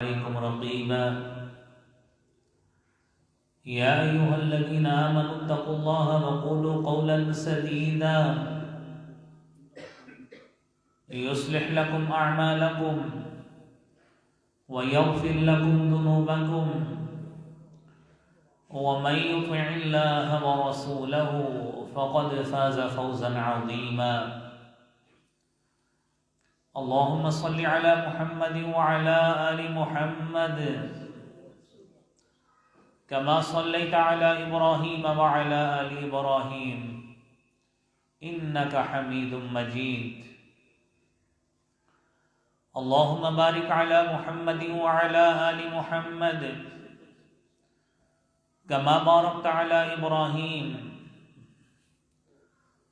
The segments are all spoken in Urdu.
عليكم رقيبا يا أيها الذين آمنوا اتقوا الله وقولوا قولا سديدا يصلح لكم أعمالكم ويغفر لكم ذنوبكم ومن يطع الله ورسوله فقد فاز فوزا عظيما اللهم صل على محمد وعلى آل محمد كما صليت على إبراهيم وعلى آل إبراهيم إنك حميد مجيد اللهم بارك على محمد وعلى آل محمد كما باركت على إبراهيم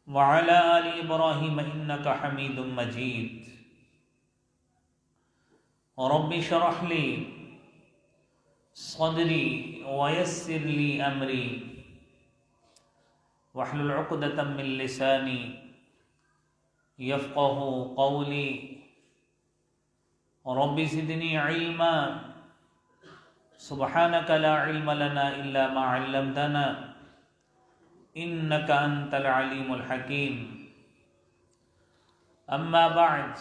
وعلى آل إبراهيم إنك حميد مجيد رب اشرح لي صدري ويسر لي أمري واحلل عقدة من لساني يفقه قولي رب زدني علما سبحانك لا علم لنا إلا ما علمتنا إنك أنت العليم الحكيم أما بعد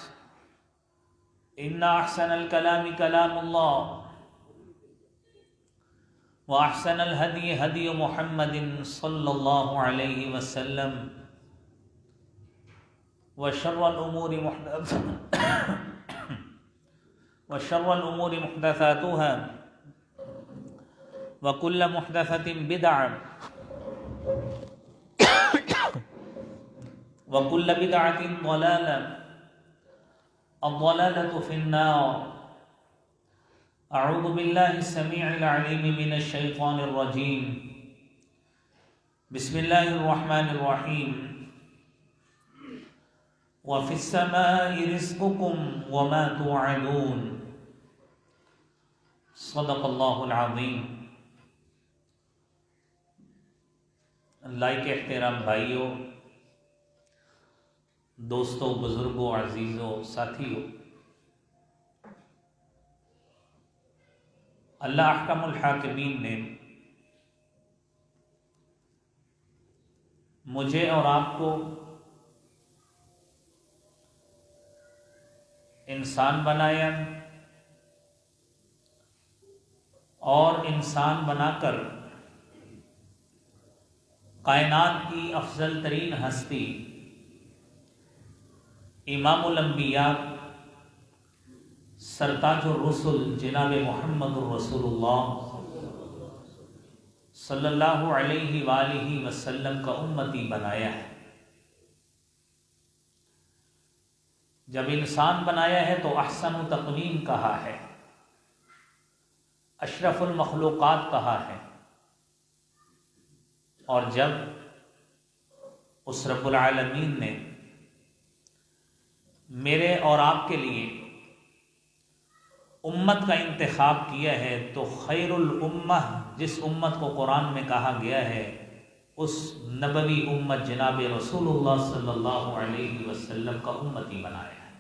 إن أحسن الكلام كلام الله وأحسن الهدي هدي محمد صلى الله عليه وسلم وشر الأمور محدثاتها وكل محدثة بدعة وكل بدعة ضلالة الضلالة في النار أعوذ بالله السميع العليم من الشيطان الرجيم بسم الله الرحمن الرحيم وفي السماء رزقكم وما توعدون صدق اللہ العظیم۔ لائق احترام بھائیوں، دوستوں، بزرگوں، عزیزوں، ساتھیوں، اللہ احکم الحاکمین نے مجھے اور آپ کو انسان بنایا اور انسان بنا کر کائنات کی افضل ترین ہستی امام الانبیاء سرتاج الرسل جناب محمد الرسول اللہ صلی اللہ علیہ وآلہ وسلم کا امتی بنایا ہے۔ جب انسان بنایا ہے تو احسن تقویم کہا ہے، اشرف المخلوقات کہا ہے، اور جب اس رب العالمین نے میرے اور آپ کے لیے امت کا انتخاب کیا ہے تو خیر الامہ جس امت کو قرآن میں کہا گیا ہے اس نبوی امت جناب رسول اللہ صلی اللہ علیہ وسلم کا امتی بنایا ہے۔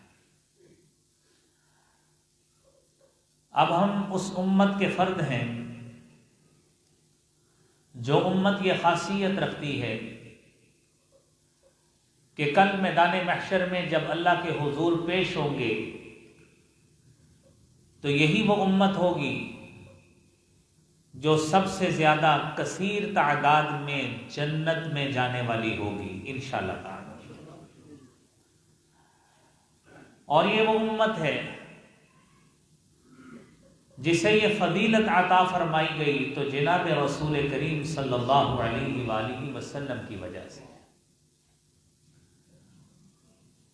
اب ہم اس امت کے فرد ہیں جو امت یہ خاصیت رکھتی ہے کہ کل میدان محشر میں جب اللہ کے حضور پیش ہوں گے تو یہی وہ امت ہوگی جو سب سے زیادہ کثیر تعداد میں جنت میں جانے والی ہوگی انشاءاللہ تعالی۔ اور یہ وہ امت ہے جسے یہ فضیلت عطا فرمائی گئی تو جناب رسول کریم صلی اللہ علیہ وآلہ وسلم کی وجہ سے۔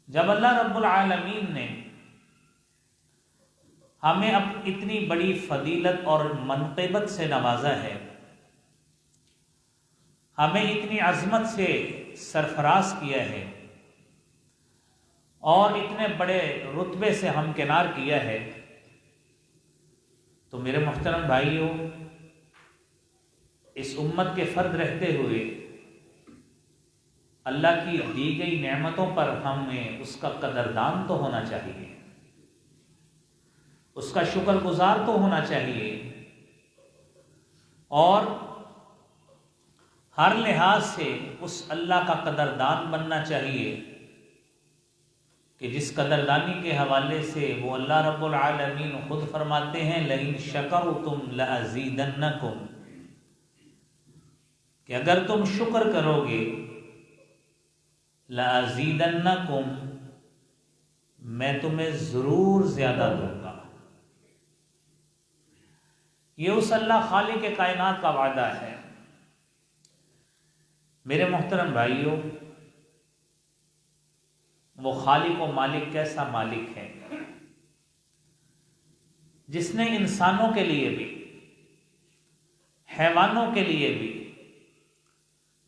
جب اللہ رب العالمین نے ہمیں اب اتنی بڑی فضیلت اور منقبت سے نوازا ہے، ہمیں اتنی عظمت سے سرفراز کیا ہے اور اتنے بڑے رتبے سے ہمکنار کیا ہے، تو میرے محترم بھائیوں، اس امت کے فرد رہتے ہوئے اللہ کی دی گئی نعمتوں پر ہمیں اس کا قدردان تو ہونا چاہیے۔ اس کا شکر گزار تو ہونا چاہیے، اور ہر لحاظ سے اس اللہ کا قدردان بننا چاہیے کہ جس قدردانی کے حوالے سے وہ اللہ رب العالمین خود فرماتے ہیں لئن شکرتم لازیدنکم، کہ اگر تم شکر کرو گے لازیدنکم، میں تمہیں ضرور زیادہ دوں گا۔ یہ اس اللہ خالق کائنات کا وعدہ ہے۔ میرے محترم بھائیوں، وہ خالق و مالک کیسا مالک ہے جس نے انسانوں کے لیے بھی، حیوانوں کے لیے بھی،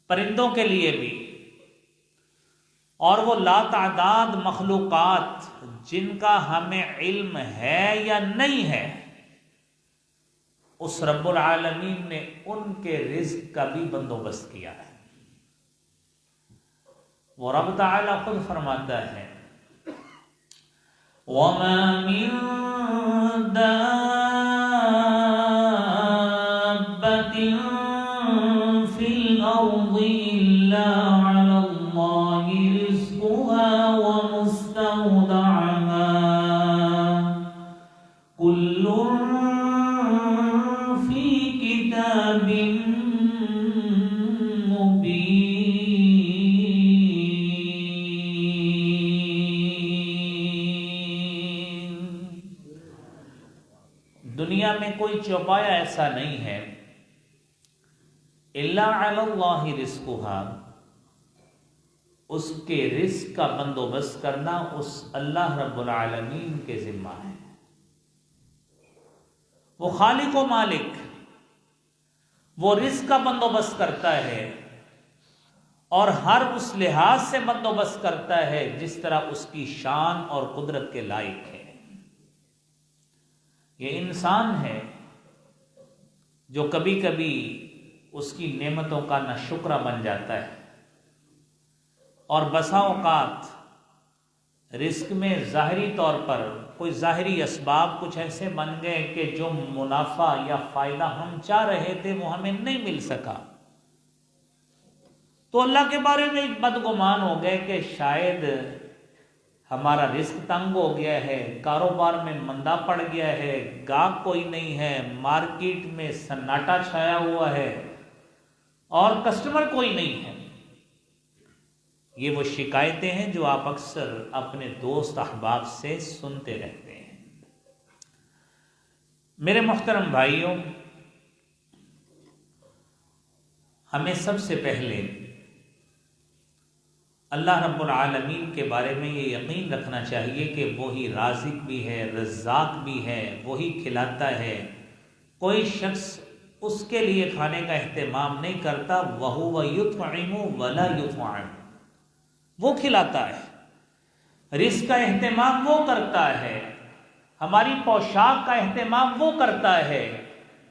پرندوں کے لیے بھی، اور وہ لاتعداد مخلوقات جن کا ہمیں علم ہے یا نہیں ہے، اس رب العالمین نے ان کے رزق کا بھی بندوبست کیا ہے۔ وہ رب تعالی خود فرماتا ہے وَمَا مِن دَابَّةٍ فِي الْأَرْضِ إِلَّا عَلَى اللَّهِ رِزْقُهَا وَمُسْتَوْدَعُهَا كُلٌّ فِي كِتَابٍ دنیا میں کوئی چوپایا ایسا نہیں ہے الا علی اللہ رزقھا، اس کے رزق کا بندوبست کرنا اس اللہ رب العالمین کے ذمہ ہے۔ وہ خالق و مالک، وہ رزق کا بندوبست کرتا ہے، اور ہر اس لحاظ سے بندوبست کرتا ہے جس طرح اس کی شان اور قدرت کے لائق ہے۔ یہ انسان ہے جو کبھی کبھی اس کی نعمتوں کا ناشکرا بن جاتا ہے، اور بسا اوقات رزق میں ظاہری طور پر کوئی ظاہری اسباب کچھ ایسے بن گئے کہ جو منافع یا فائدہ ہم چاہ رہے تھے وہ ہمیں نہیں مل سکا، تو اللہ کے بارے میں بدگمان ہو گئے کہ شاید ہمارا رزق تنگ ہو گیا ہے، کاروبار میں مندہ پڑ گیا ہے، گاہک کوئی نہیں ہے، مارکیٹ میں سناٹا چھایا ہوا ہے اور کسٹمر کوئی نہیں ہے۔ یہ وہ شکایتیں ہیں جو آپ اکثر اپنے دوست احباب سے سنتے رہتے ہیں۔ میرے محترم بھائیوں، ہمیں سب سے پہلے اللہ رب العالمین کے بارے میں یہ یقین رکھنا چاہیے کہ وہی رازق بھی ہے، رزاق بھی ہے، وہی کھلاتا ہے۔ کوئی شخص اس کے لیے کھانے کا اہتمام نہیں کرتا، وَهُوَ يُطْعِمُ وَلَا يُطْعَمُ، وہ کھلاتا ہے۔ رزق کا اہتمام وہ کرتا ہے، ہماری پوشاک کا اہتمام وہ کرتا ہے۔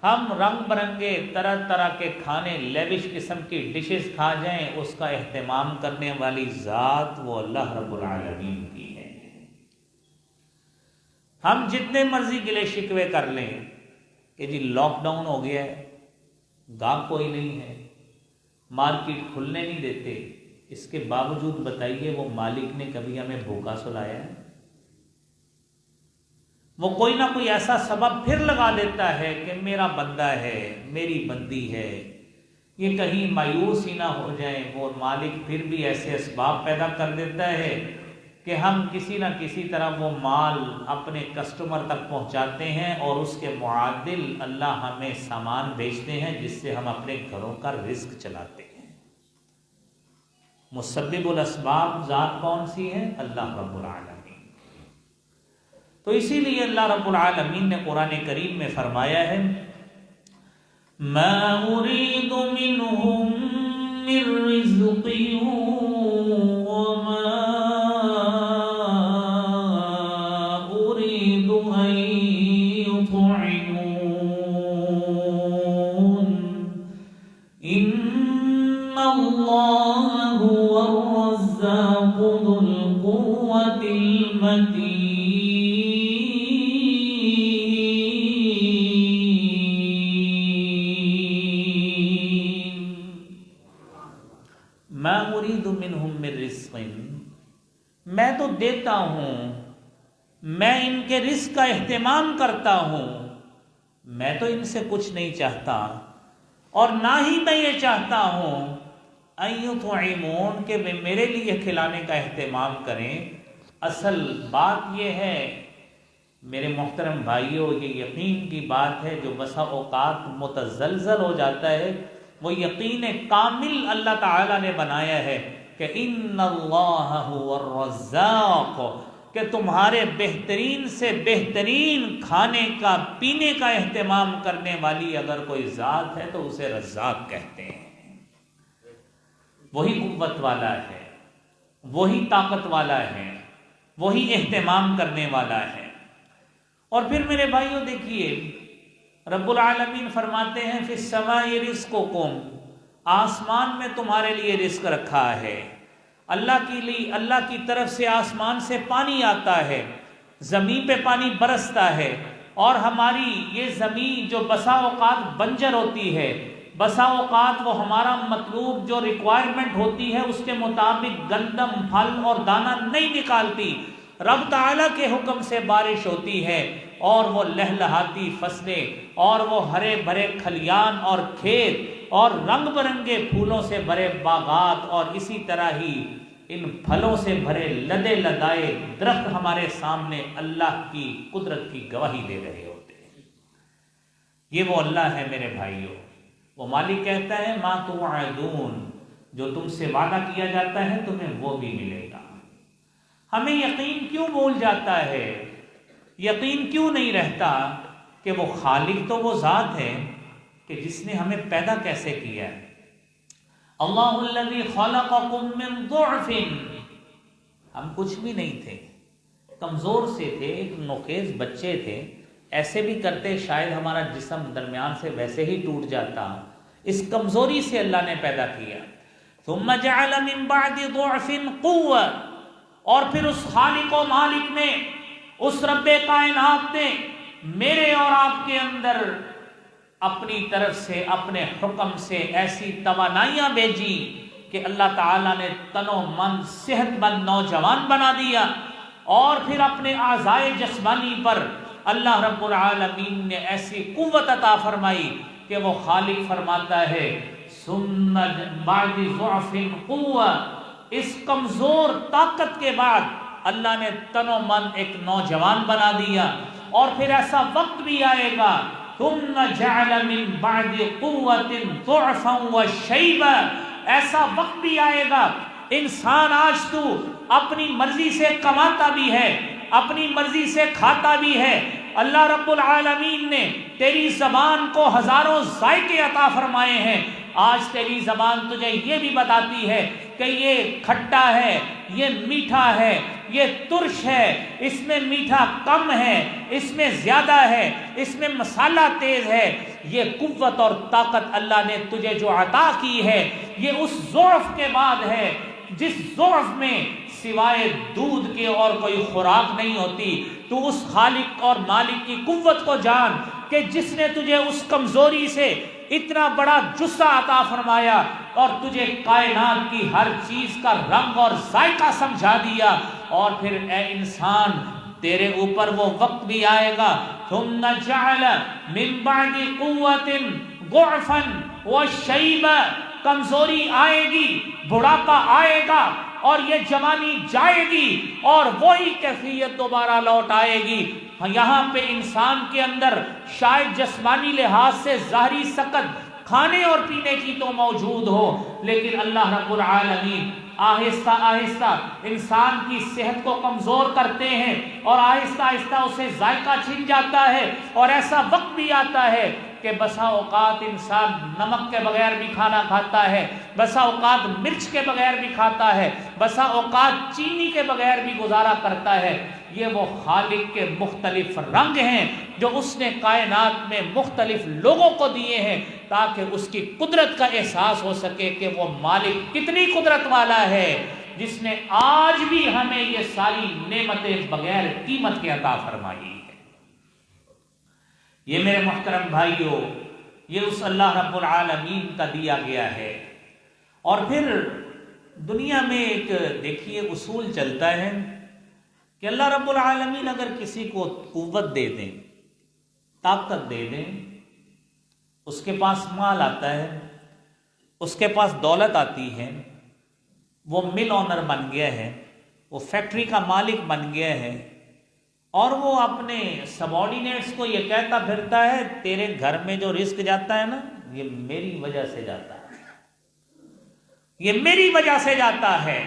ہم رنگ برنگے طرح طرح کے کھانے، لیوش قسم کی ڈشز کھا جائیں، اس کا اہتمام کرنے والی ذات وہ اللہ رب العالمین کی ہے۔ ہم جتنے مرضی گلے شکوے کر لیں کہ جی لاک ڈاؤن ہو گیا ہے، گاہک کوئی نہیں ہے، مارکیٹ کھلنے نہیں دیتے، اس کے باوجود بتائیے وہ مالک نے کبھی ہمیں بھوکا سلایا ہے؟ وہ کوئی نہ کوئی ایسا سبب پھر لگا دیتا ہے کہ میرا بندہ ہے، میری بندی ہے، یہ کہیں مایوس ہی نہ ہو جائیں، وہ مالک پھر بھی ایسے اسباب پیدا کر دیتا ہے کہ ہم کسی نہ کسی طرح وہ مال اپنے کسٹمر تک پہنچاتے ہیں، اور اس کے معادل اللہ ہمیں سامان بیچتے ہیں جس سے ہم اپنے گھروں کا رزق چلاتے ہیں۔ مسبب الاسباب ذات کون سی ہے؟ اللہ رب العالمین۔ تو اسی لیے اللہ رب العالمین نے قرآن کریم میں فرمایا ہے مَا أُرِيدُ مِنْهُمْ مِنْ رِزْقٍ وَمَا أُرِيدُ أَنْ يُطْعِمُونَ إِنَّ اللَّهَ هُوَ الرَّزَّاقُ ذُو الْقُوَّةِ الْمَتِينُ۔ من رزق، میں تو دیتا ہوں، میں ان کے رزق کا اہتمام کرتا ہوں، میں تو ان سے کچھ نہیں چاہتا، اور نہ ہی میں یہ چاہتا ہوں ان یطعمون کہ وہ میرے لیے کھلانے کا اہتمام کریں۔ اصل بات یہ ہے میرے محترم بھائیوں، یہ یقین کی بات ہے جو بسا اوقات متزلزل ہو جاتا ہے، وہ یقین کامل اللہ تعالیٰ نے بنایا ہے کہ ان اللہ هو الرزاق، کہ تمہارے بہترین سے بہترین کھانے کا پینے کا اہتمام کرنے والی اگر کوئی ذات ہے تو اسے رزاق کہتے ہیں۔ وہی قوت والا ہے، وہی طاقت والا ہے، وہی اہتمام کرنے والا ہے۔ اور پھر میرے بھائیوں دیکھیے، رب العالمین فرماتے ہیں فی السماء رزقکم، آسمان میں تمہارے لیے رزق رکھا ہے۔ اللہ کی طرف سے آسمان سے پانی آتا ہے، زمین پہ پانی برستا ہے، اور ہماری یہ زمین جو بسا اوقات بنجر ہوتی ہے، بسا اوقات وہ ہمارا مطلوب جو ریکوائرمنٹ ہوتی ہے اس کے مطابق گندم پھل اور دانہ نہیں نکالتی، رب تعالیٰ کے حکم سے بارش ہوتی ہے اور وہ لہلہاتی فصلیں اور وہ ہرے بھرے کھلیان اور کھیت اور رنگ برنگے پھولوں سے بھرے باغات اور اسی طرح ہی ان پھلوں سے بھرے لدے لدائے درخت ہمارے سامنے اللہ کی قدرت کی گواہی دے رہے ہوتے ہیں۔ یہ وہ اللہ ہے میرے بھائیوں، وہ مالک کہتا ہے ما توعدون، جو تم سے وعدہ کیا جاتا ہے تمہیں وہ بھی ملے گا۔ ہمیں یقین کیوں بھول جاتا ہے، یقین کیوں نہیں رہتا کہ وہ خالق تو وہ ذات ہے کہ جس نے ہمیں پیدا کیسے کیا ہے۔ اللہ الذی خلقکم من ضعف، ہم کچھ بھی نہیں تھے، کمزور سے تھے، ایک نوخیز بچے تھے، ایسے بھی کرتے شاید ہمارا جسم درمیان سے ویسے ہی ٹوٹ جاتا، اس کمزوری سے اللہ نے پیدا کیا۔ ثم جعل من بعد ضعف قوة، اور پھر اس خالق و مالک نے، اس رب کائنات نے میرے اور آپ کے اندر اپنی طرف سے اپنے حکم سے ایسی توانائیاں بھیجی کہ اللہ تعالیٰ نے تن و من صحت مند نوجوان بنا دیا، اور پھر اپنے اعضائے جسمانی پر اللہ رب العالمین نے ایسی قوت عطا فرمائی کہ وہ خالق فرماتا ہے ثم بعد ضعف قوة، اس کمزور طاقت کے بعد اللہ نے تن و من ایک نوجوان بنا دیا، اور پھر ایسا وقت بھی آئے گا ثم جعل من بعد قوة ضعفا وشیبا، ایسا وقت بھی آئے گا انسان آج تو اپنی مرضی سے کماتا بھی ہے، اپنی مرضی سے کھاتا بھی ہے، اللہ رب العالمین نے تیری زبان کو ہزاروں ذائقے عطا فرمائے ہیں، آج تیری زبان تجھے یہ بھی بتاتی ہے کہ یہ کھٹا ہے، یہ میٹھا ہے، یہ ترش ہے، اس میں میٹھا کم ہے، اس میں زیادہ ہے، اس میں مسالہ تیز ہے۔ یہ قوت اور طاقت اللہ نے تجھے جو عطا کی ہے یہ اس ضعف کے بعد ہے جس ضعف میں سوائے دودھ کے اور کوئی خوراک نہیں ہوتی۔ تو اس خالق اور مالک کی قوت کو جان کہ جس نے تجھے اس کمزوری سے اتنا بڑا جثہ عطا فرمایا اور تجھے کائنات کی ہر چیز کا رنگ اور ذائقہ سمجھا دیا، اور پھر اے انسان تیرے اوپر وہ وقت بھی آئے گا ثم جعل من بعد قوت ضعفا وشیبا، کمزوری آئے گی، بڑھاپا آئے گا، اور یہ جوانی جائے گی، اور وہی کیفیت دوبارہ لوٹ آئے گی۔ یہاں پہ انسان کے اندر شاید جسمانی لحاظ سے ظاہری سکت کھانے اور پینے کی تو موجود ہو، لیکن اللہ رب العالمین آہستہ آہستہ انسان کی صحت کو کمزور کرتے ہیں، اور آہستہ آہستہ اسے ذائقہ چھن جاتا ہے، اور ایسا وقت بھی آتا ہے کہ بسا اوقات انسان نمک کے بغیر بھی کھانا کھاتا ہے، بسا اوقات مرچ کے بغیر بھی کھاتا ہے، بسا اوقات چینی کے بغیر بھی گزارا کرتا ہے۔ یہ وہ خالق کے مختلف رنگ ہیں جو اس نے کائنات میں مختلف لوگوں کو دیے ہیں تاکہ اس کی قدرت کا احساس ہو سکے کہ وہ مالک کتنی قدرت والا ہے جس نے آج بھی ہمیں یہ ساری نعمتیں بغیر قیمت کے عطا فرمائی ہے۔ یہ میرے محترم بھائیوں، یہ اس اللہ رب العالمین کا دیا گیا ہے۔ اور پھر دنیا میں ایک دیکھیے اصول چلتا ہے کہ اللہ رب العالمین اگر کسی کو قوت دے دیں، طاقت دے دیں، اس کے پاس مال آتا ہے، اس کے پاس دولت آتی ہے، وہ مل آنر بن گیا ہے، وہ فیکٹری کا مالک بن گیا ہے، اور وہ اپنے سب آرڈینیٹس کو یہ کہتا پھرتا ہے تیرے گھر میں جو رزق جاتا ہے نا یہ میری وجہ سے جاتا ہے، یہ میری وجہ سے جاتا ہے،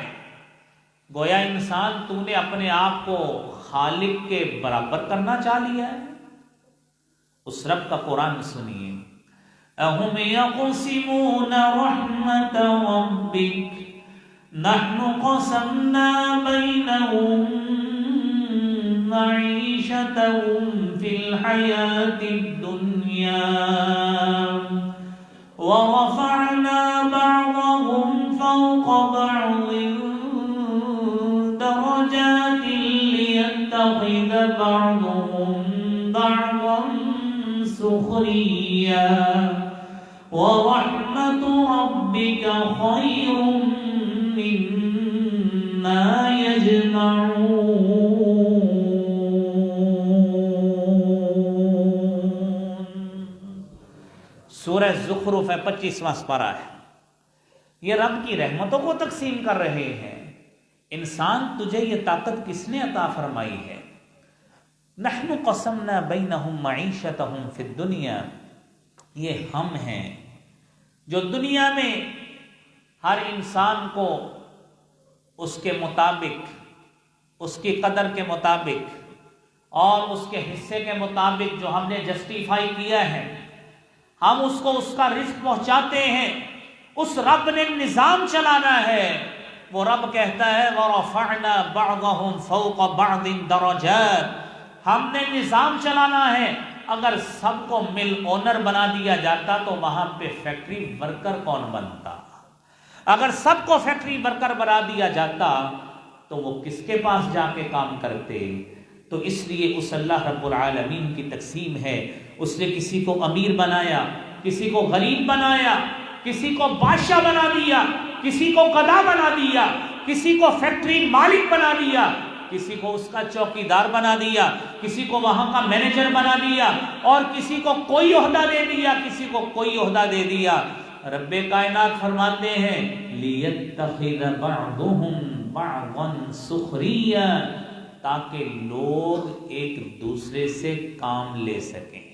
گویا انسان تو نے اپنے آپ کو خالق کے برابر کرنا چاہ لیا ہے۔ اس رب کا قرآن سنیے، اَهُمْ يَقْسِمُونَ رَحْمَةَ رَبِّكَ نَحْنُ قَسَمْنَا بَيْنَهُمْ مَعِيشَتَهُمْ فِي الْحَيَاةِ الدُّنْيَا وَرَفَعْنَا بَعْضَهُمْ فَوْقَ بَعْضٍ دَرَجَاتٍ لِيَتَّخِذَ بَعْضُهُمْ بَعْضًا سُخْرِيًّا وَرَحْمَةُ رَبِّكَ خَيْرٌ مِّمَّا يَجْمَعُونَ۔ سورہ زخرف 25واں سپارہ ہے۔ یہ رب کی رحمتوں کو تقسیم کر رہے ہیں۔ انسان تجھے یہ طاقت کس نے عطا فرمائی ہے؟ نحن قسمنا بینہم معیشتہم فی الدنیا، یہ ہم ہیں جو دنیا میں ہر انسان کو اس کے مطابق، اس کی قدر کے مطابق اور اس کے حصے کے مطابق جو ہم نے جسٹیفائی کیا ہے، ہم اس کو اس کا رزق پہنچاتے ہیں۔ اس رب نے نظام چلانا ہے۔ وہ رب کہتا ہے وَرَفَعْنَا بَعْضَهُمْ فَوْقَ بَعْضٍ دَرَجَاتٍ، ہم نے نظام چلانا ہے۔ اگر سب کو مل اونر بنا دیا جاتا تو وہاں پہ فیکٹری ورکر کون بنتا؟ اگر سب کو فیکٹری ورکر بنا دیا جاتا تو وہ کس کے پاس جا کے کام کرتے؟ تو اس لیے اس اللہ رب العالمین کی تقسیم ہے۔ اس نے کسی کو امیر بنایا، کسی کو غریب بنایا، کسی کو بادشاہ بنا دیا، کسی کو قضا بنا دیا، کسی کو فیکٹری مالک بنا دیا، کسی کو اس کا چوکیدار بنا دیا، کسی کو وہاں کا مینیجر بنا دیا، اور کسی کو کوئی عہدہ دے دیا، کسی کو کوئی عہدہ دے دیا۔ رب کائنات فرماتے ہیں لِيَتَّخِذَ بَعْضُهُمْ بَعْضًا سُخْرِيًّا، تاکہ لوگ ایک دوسرے سے کام لے سکیں۔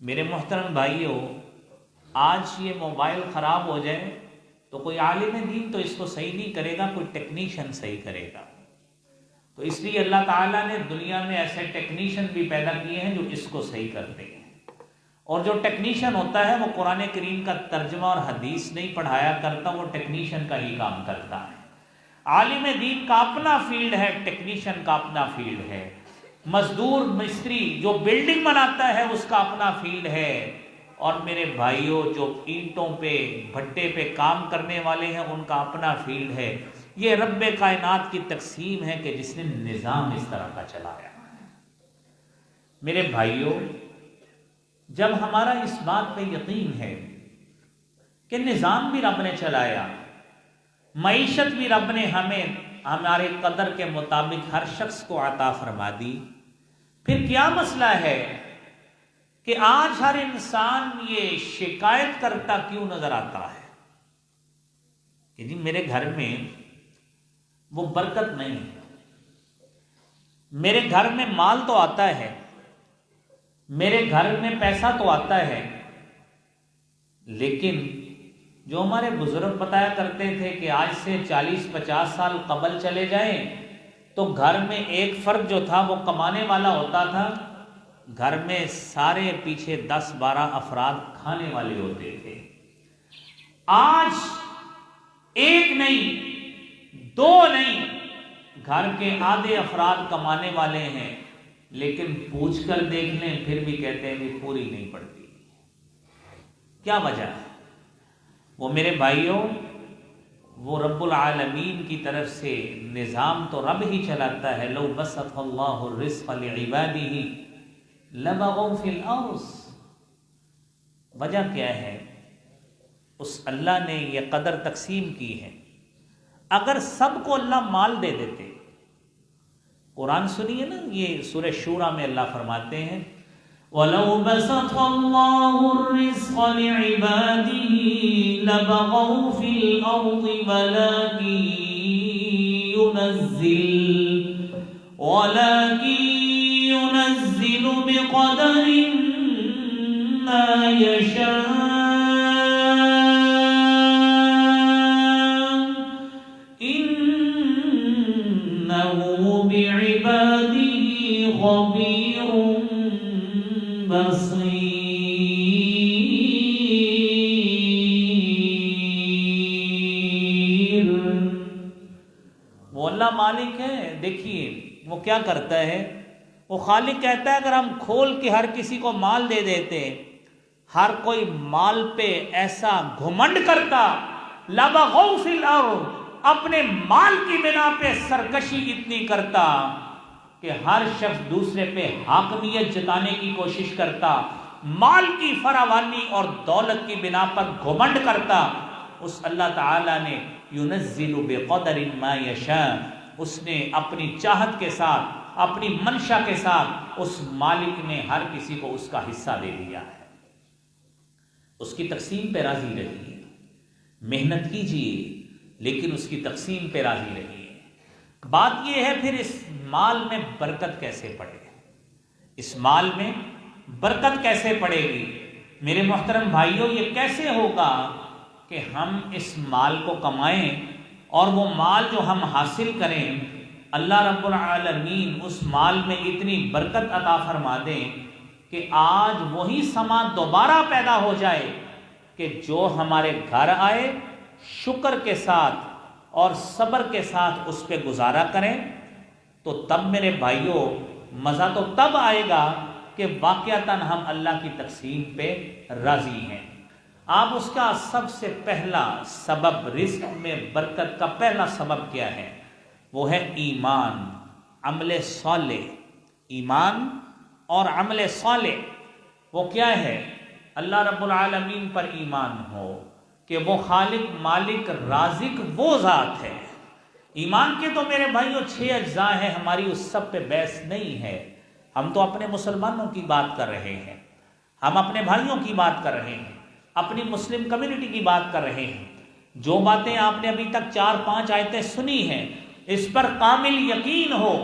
میرے محترم بھائیوں، آج یہ موبائل خراب ہو جائے تو کوئی عالم دین تو اس کو صحیح نہیں کرے گا، کوئی ٹیکنیشین صحیح کرے گا۔ تو اس لیے اللہ تعالیٰ نے دنیا میں ایسے ٹیکنیشین بھی پیدا کیے ہیں جو اس کو صحیح کرتے ہیں، اور جو ٹیکنیشین ہوتا ہے وہ قرآن کریم کا ترجمہ اور حدیث نہیں پڑھایا کرتا، وہ ٹیکنیشین کا ہی کام کرتا ہے۔ عالم دین کا اپنا فیلڈ ہے، ٹیکنیشین کا اپنا فیلڈ ہے، مزدور مستری جو بلڈنگ بناتا ہے اس کا اپنا فیلڈ ہے، اور میرے بھائیوں جو اینٹوں پہ بھٹے پہ کام کرنے والے ہیں ان کا اپنا فیلڈ ہے۔ یہ رب کائنات کی تقسیم ہے کہ جس نے نظام اس طرح کا چلایا۔ میرے بھائیوں، جب ہمارا اس بات پہ یقین ہے کہ نظام بھی رب نے چلایا، معیشت بھی رب نے ہمیں ہمارے قدر کے مطابق ہر شخص کو عطا فرما دی، پھر کیا مسئلہ ہے کہ آج ہر انسان یہ شکایت کرتا کیوں نظر آتا ہے کہ جی میرے گھر میں وہ برکت نہیں، میرے گھر میں مال تو آتا ہے، میرے گھر میں پیسہ تو آتا ہے، لیکن جو ہمارے بزرگ بتایا کرتے تھے کہ آج سے 40-50 سال قبل چلے جائیں تو گھر میں ایک فرد جو تھا وہ کمانے والا ہوتا تھا، گھر میں سارے پیچھے 10-12 افراد کھانے والے ہوتے تھے۔ آج ایک نہیں، دو نہیں، گھر کے آدھے افراد کمانے والے ہیں، لیکن پوچھ کر دیکھ لیں پھر بھی کہتے ہیں کہ پوری نہیں پڑتی۔ کیا وجہ ہے؟ وہ میرے بھائیوں، وہ رب العالمین کی طرف سے نظام تو رب ہی چلاتا ہے۔ لو بسط اللہ الرزق لعباده لبغوا فی الارض۔ وجہ کیا ہے اس اللہ نے یہ قدر تقسیم کی ہے. اگر سب کو اللہ مال دے دیتے، قرآن سنیے نا، یہ سورہ شورى میں اللہ فرماتے ہیں وَلَوْ بَسَطَ اللَّهُ الرِّزْقَ لِعِبَادِهِ لَبَغَوْا فِي الْأَرْضِ وَلَكِنْ يُنَزِّلُ بِقَدَرٍ مَا يَشَاءُ إِنَّهُ بِعِبَادِهِ خَبِيرٌ بصیر. وہ اللہ مالک ہے. دیکھیے وہ کیا کرتا ہے، وہ خالق کہتا ہے اگر ہم کھول کے ہر کسی کو مال دے دیتے، ہر کوئی مال پہ ایسا گھمنڈ کرتا، لَبَغَوْا فِي الْأَرْضِ، اپنے مال کی بنا پہ سرکشی اتنی کرتا کہ ہر شخص دوسرے پہ حاکمیت جتانے کی کوشش کرتا، مال کی فراوانی اور دولت کی بنا پر گھمنڈ کرتا. اس اللہ تعالیٰ نے يُنَزِّلُ بِقَدَرٍ مَا يَشَاءُ، اس نے اپنی چاہت کے ساتھ، اپنی منشا کے ساتھ اس مالک نے ہر کسی کو اس کا حصہ دے دیا ہے. اس کی تقسیم پہ راضی رہیے، محنت کیجیے لیکن اس کی تقسیم پہ راضی رہیے. بات یہ ہے پھر اس مال میں برکت کیسے پڑے، اس مال میں برکت کیسے پڑے گی؟ میرے محترم بھائیوں، یہ کیسے ہوگا کہ ہم اس مال کو کمائیں اور وہ مال جو ہم حاصل کریں اللہ رب العالمین اس مال میں اتنی برکت عطا فرما دیں کہ آج وہی سما دوبارہ پیدا ہو جائے کہ جو ہمارے گھر آئے شکر کے ساتھ اور صبر کے ساتھ اس پہ گزارا کریں. تو تب میرے بھائیوں مزہ تو تب آئے گا کہ واقعتاً ہم اللہ کی تقسیم پہ راضی ہیں. آپ اس کا سب سے پہلا سبب، رزق میں برکت کا پہلا سبب کیا ہے؟ وہ ہے ایمان، عمل صالح. ایمان اور عمل صالح وہ کیا ہے؟ اللہ رب العالمین پر ایمان ہو کہ وہ خالق مالک رازق وہ ذات ہے. ایمان کے تو میرے بھائیوں 6 اجزاء ہیں، ہماری اس سب پہ بحث نہیں ہے. ہم تو اپنے مسلمانوں کی بات کر رہے ہیں، ہم اپنے بھائیوں کی بات کر رہے ہیں، اپنی مسلم کمیونٹی کی بات کر رہے ہیں. جو باتیں آپ نے ابھی تک 4-5 آیتیں سنی ہیں، اس پر کامل یقین ہو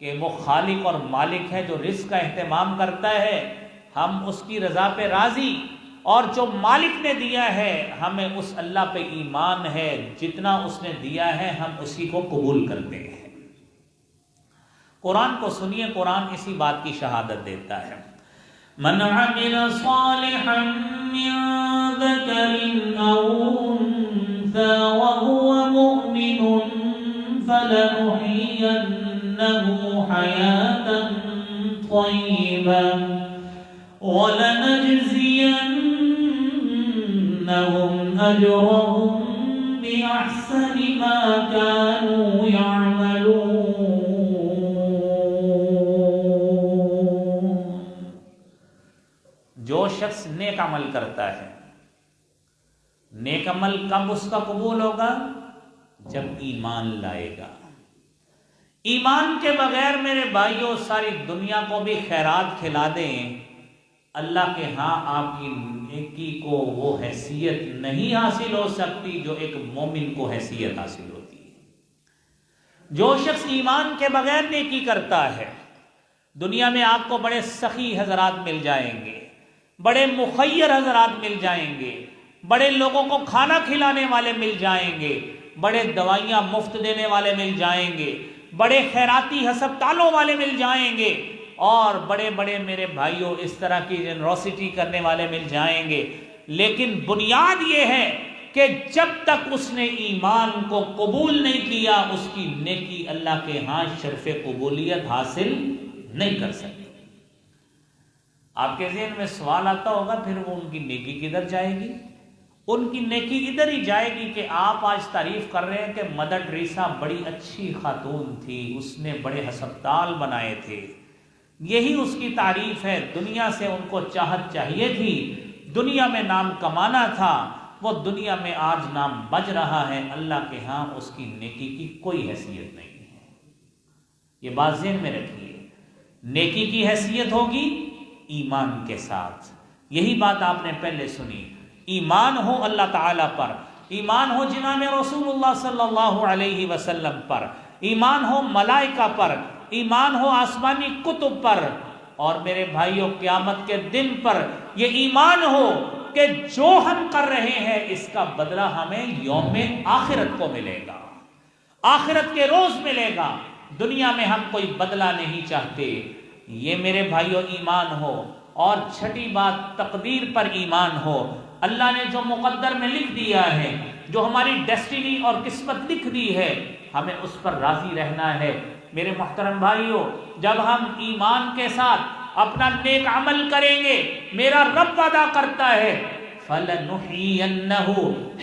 کہ وہ خالق اور مالک ہے جو رزق کا اہتمام کرتا ہے. ہم اس کی رضا پہ راضی، اور جو مالک نے دیا ہے ہمیں اس اللہ پہ ایمان ہے، جتنا اس نے دیا ہے ہم اسی کو قبول کرتے ہیں. قرآن کو سنیے، قرآن اسی بات کی شہادت دیتا ہے. من عمل صالحا من ذکر او انثى وهو مؤمن فلنحيينه حياة طيبة وَلَنَجْزِيَنَّهُمْ أَجْرَهُمْ بِأَحْسَنِ مَا كَانُوا يَعْمَلُونَ. جو شخص نیک عمل کرتا ہے، نیک عمل کب اس کا قبول ہوگا؟ جب ایمان لائے گا. ایمان کے بغیر میرے بھائیوں ساری دنیا کو بھی خیرات کھلا دیں، اللہ کے ہاں آپ کی نیکی کو وہ حیثیت نہیں حاصل ہو سکتی جو ایک مومن کو حیثیت حاصل ہوتی ہے. جو شخص ایمان کے بغیر نیکی کرتا ہے، دنیا میں آپ کو بڑے سخی حضرات مل جائیں گے، بڑے مخیر حضرات مل جائیں گے، بڑے لوگوں کو کھانا کھلانے والے مل جائیں گے، بڑے دوائیاں مفت دینے والے مل جائیں گے، بڑے خیراتی ہسپتالوں والے مل جائیں گے، اور بڑے بڑے میرے بھائیوں اس طرح کی جنروسٹی کرنے والے مل جائیں گے. لیکن بنیاد یہ ہے کہ جب تک اس نے ایمان کو قبول نہیں کیا اس کی نیکی اللہ کے ہاں شرف قبولیت حاصل نہیں کر سکتی. آپ کے ذہن میں سوال آتا ہوگا پھر وہ ان کی نیکی کدھر جائے گی؟ ان کی نیکی ادھر ہی جائے گی کہ آپ آج تعریف کر رہے ہیں کہ مدر ٹریسا بڑی اچھی خاتون تھی، اس نے بڑے ہسپتال بنائے تھے. یہی اس کی تعریف ہے. دنیا سے ان کو چاہت چاہیے تھی، دنیا میں نام کمانا تھا، وہ دنیا میں آج نام بج رہا ہے، اللہ کے ہاں اس کی نیکی کی کوئی حیثیت نہیں ہے۔ یہ بات ذہن میں رکھیے، نیکی کی حیثیت ہوگی ایمان کے ساتھ۔ یہی بات آپ نے پہلے سنی، ایمان ہو اللہ تعالیٰ پر، ایمان ہو جناب رسول اللہ صلی اللہ علیہ وسلم پر، ایمان ہو ملائکہ پر، ایمان ہو آسمانی کتب پر، اور میرے بھائیوں قیامت کے دن پر یہ ایمان ہو کہ جو ہم کر رہے ہیں اس کا بدلہ ہمیں یوم آخرت کو ملے گا، آخرت کے روز ملے گا۔ دنیا میں ہم کوئی بدلہ نہیں چاہتے، یہ میرے بھائیوں ایمان ہو۔ اور چھٹی بات، تقدیر پر ایمان ہو۔ اللہ نے جو مقدر میں لکھ دیا ہے، جو ہماری ڈیسٹینی اور قسمت لکھ دی ہے، ہمیں اس پر راضی رہنا ہے۔ میرے محترم بھائیوں، جب ہم ایمان کے ساتھ اپنا نیک عمل کریں گے، میرا رب وعدہ کرتا ہے فَلَنُحْيِيَنَّهُ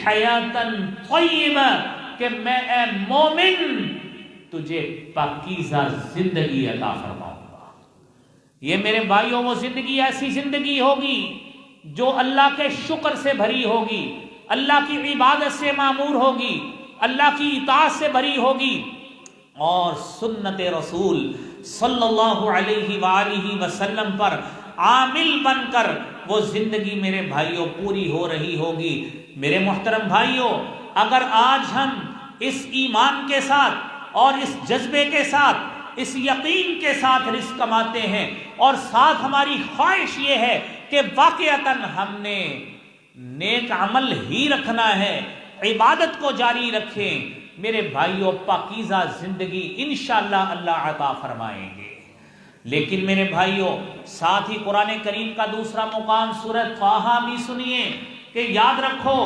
حَيَاةً طَيِّبَةً کہ میں اے مومن تجھے پاکیزہ زندگی عطا فرماؤں گا۔ یہ میرے بھائیوں وہ زندگی ایسی زندگی ہوگی جو اللہ کے شکر سے بھری ہوگی، اللہ کی عبادت سے معمور ہوگی، اللہ کی اطاعت سے بھری ہوگی، اور سنت رسول صلی اللہ علیہ وآلہ وسلم پر عامل بن کر وہ زندگی میرے بھائیوں پوری ہو رہی ہوگی۔ میرے محترم بھائیوں، اگر آج ہم اس ایمان کے ساتھ اور اس جذبے کے ساتھ، اس یقین کے ساتھ رزق کماتے ہیں، اور ساتھ ہماری خواہش یہ ہے کہ واقعتاً ہم نے نیک عمل ہی رکھنا ہے، عبادت کو جاری رکھیں، میرے بھائیوں پاکیزہ زندگی انشاءاللہ اللہ عطا فرمائیں گے۔ لیکن میرے بھائیوں، ساتھ ہی قرآن کریم کا دوسرا مقام سورہ طٰہٰ بھی سنیے کہ یاد رکھو،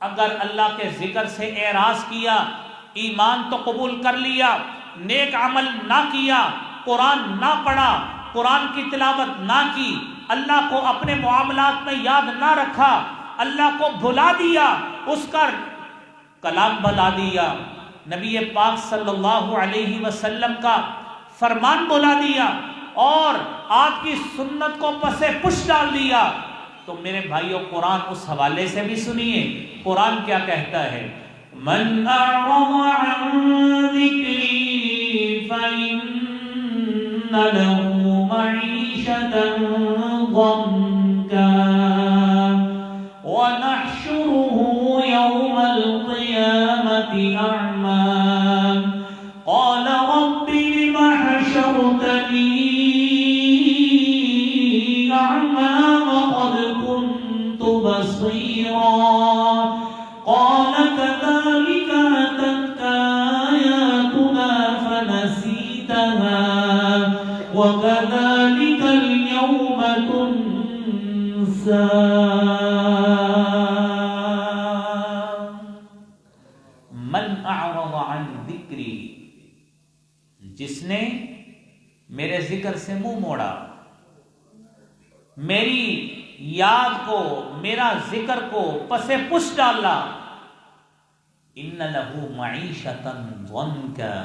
اگر اللہ کے ذکر سے اعراض کیا، ایمان تو قبول کر لیا، نیک عمل نہ کیا، قرآن نہ پڑھا، قرآن کی تلاوت نہ کی، اللہ کو اپنے معاملات میں یاد نہ رکھا، اللہ کو بھلا دیا، اس کا کلام بھلا دیا، نبی پاک صلی اللہ علیہ وسلم کا فرمان بھلا دیا، اور آپ کی سنت کو پس پش ڈال دیا، تو میرے بھائیوں قرآن اس حوالے سے بھی سنیے، قرآن کیا کہتا ہے؟ من اعرض عن ذکری فإن له معیشة ضنکا ونحشره يوم القيامة أعمى قال رب لم حشرتني أعمى وقد كنت بصيرا قال كذلك أتتك آياتنا فنسيتها وكذلك اليوم تنسى۔ من اعرض عن ذکری، جس نے میرے ذکر سے منہ موڑا، میری یاد کو، میرا ذکر کو پس پش ڈالا، ان لہ معیشۃ ضنکا،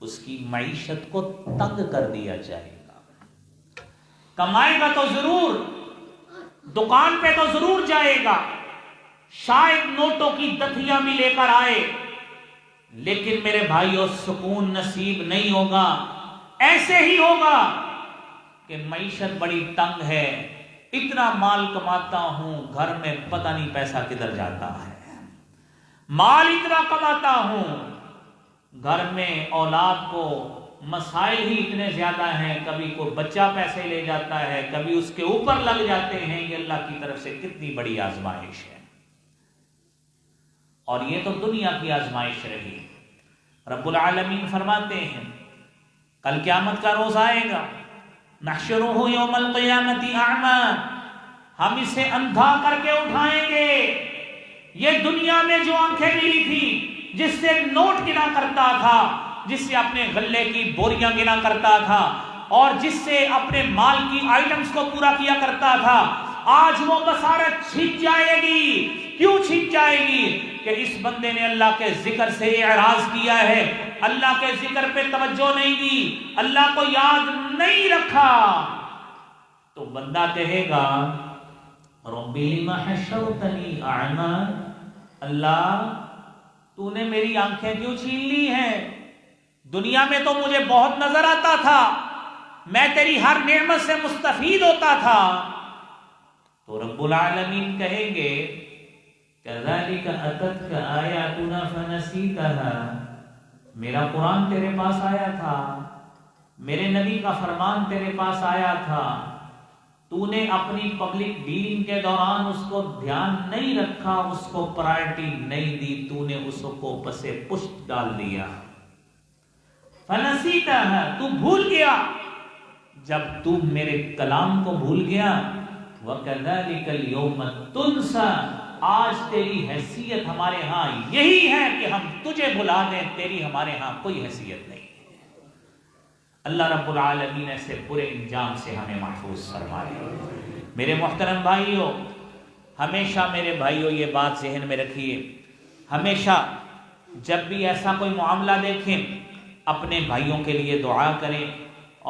اس کی معیشت کو تنگ کر دیا جائے گا۔ کمائے گا تو ضرور، دکان پہ تو ضرور جائے گا، شاید نوٹوں کی دتھیاں بھی لے کر آئے، لیکن میرے بھائیوں سکون نصیب نہیں ہوگا۔ ایسے ہی ہوگا کہ معیشت بڑی تنگ ہے، اتنا مال کماتا ہوں، گھر میں پتہ نہیں پیسہ کدھر جاتا ہے، مال اتنا کماتا ہوں، گھر میں اولاد کو مسائل ہی اتنے زیادہ ہیں، کبھی کوئی بچہ پیسے لے جاتا ہے، کبھی اس کے اوپر لگ جاتے ہیں۔ یہ اللہ کی طرف سے کتنی بڑی آزمائش ہے، اور یہ تو دنیا کی آزمائش رہی۔ رب العالمین فرماتے ہیں کل قیامت کا روز آئے گا، نحشرہ یوم القیامت اعمی، ہم اسے اندھا کر کے اٹھائیں گے۔ یہ دنیا میں جو آنکھیں ملی تھی، جس سے نوٹ گنا کرتا تھا، جس سے اپنے غلے کی بوریاں گنا کرتا تھا، اور جس سے اپنے مال کی آئٹمز کو پورا کیا کرتا تھا، آج وہ بصارت چھن جائے گی۔ کیوں چھن جائے گی؟ کہ اس بندے نے اللہ کے ذکر سے اعراض کیا ہے، اللہ کے ذکر پہ توجہ نہیں دی، اللہ کو یاد نہیں رکھا۔ تو بندہ کہے گا رب لم حشرتنی اعمی، اللہ تو نے میری آنکھیں کیوں چھین لی ہیں؟ دنیا میں تو مجھے بہت نظر آتا تھا، میں تیری ہر نعمت سے مستفید ہوتا تھا۔ تو رب العالمین کہیں گے کذالک اتتک آیاتنا فنسیتہا، میرا قرآن تیرے پاس آیا تھا، میرے نبی کا فرمان تیرے پاس آیا تھا، تو نے اپنی پبلک ڈیلنگ کے دوران اس کو دھیان نہیں رکھا، اس کو پرائرٹی نہیں دی، تو نے اس کو پسے پشت ڈال دیا۔ فنسیتہا، تو بھول گیا، جب تو میرے کلام کو بھول گیا۔ وَكَذَلِكَ الْيَوْمَ تُنْسَى، آج تیری حیثیت ہمارے ہاں یہی ہے کہ ہم تجھے بھلا دیں، تیری ہمارے ہاں کوئی حیثیت نہیں ہے۔ اللہ رب العالمین ایسے برے انجام سے ہمیں محفوظ فرمائے۔ میرے محترم بھائیوں، ہمیشہ میرے بھائیوں یہ بات ذہن میں رکھیے، ہمیشہ جب بھی ایسا کوئی معاملہ دیکھیں اپنے بھائیوں کے لیے دعا کریں،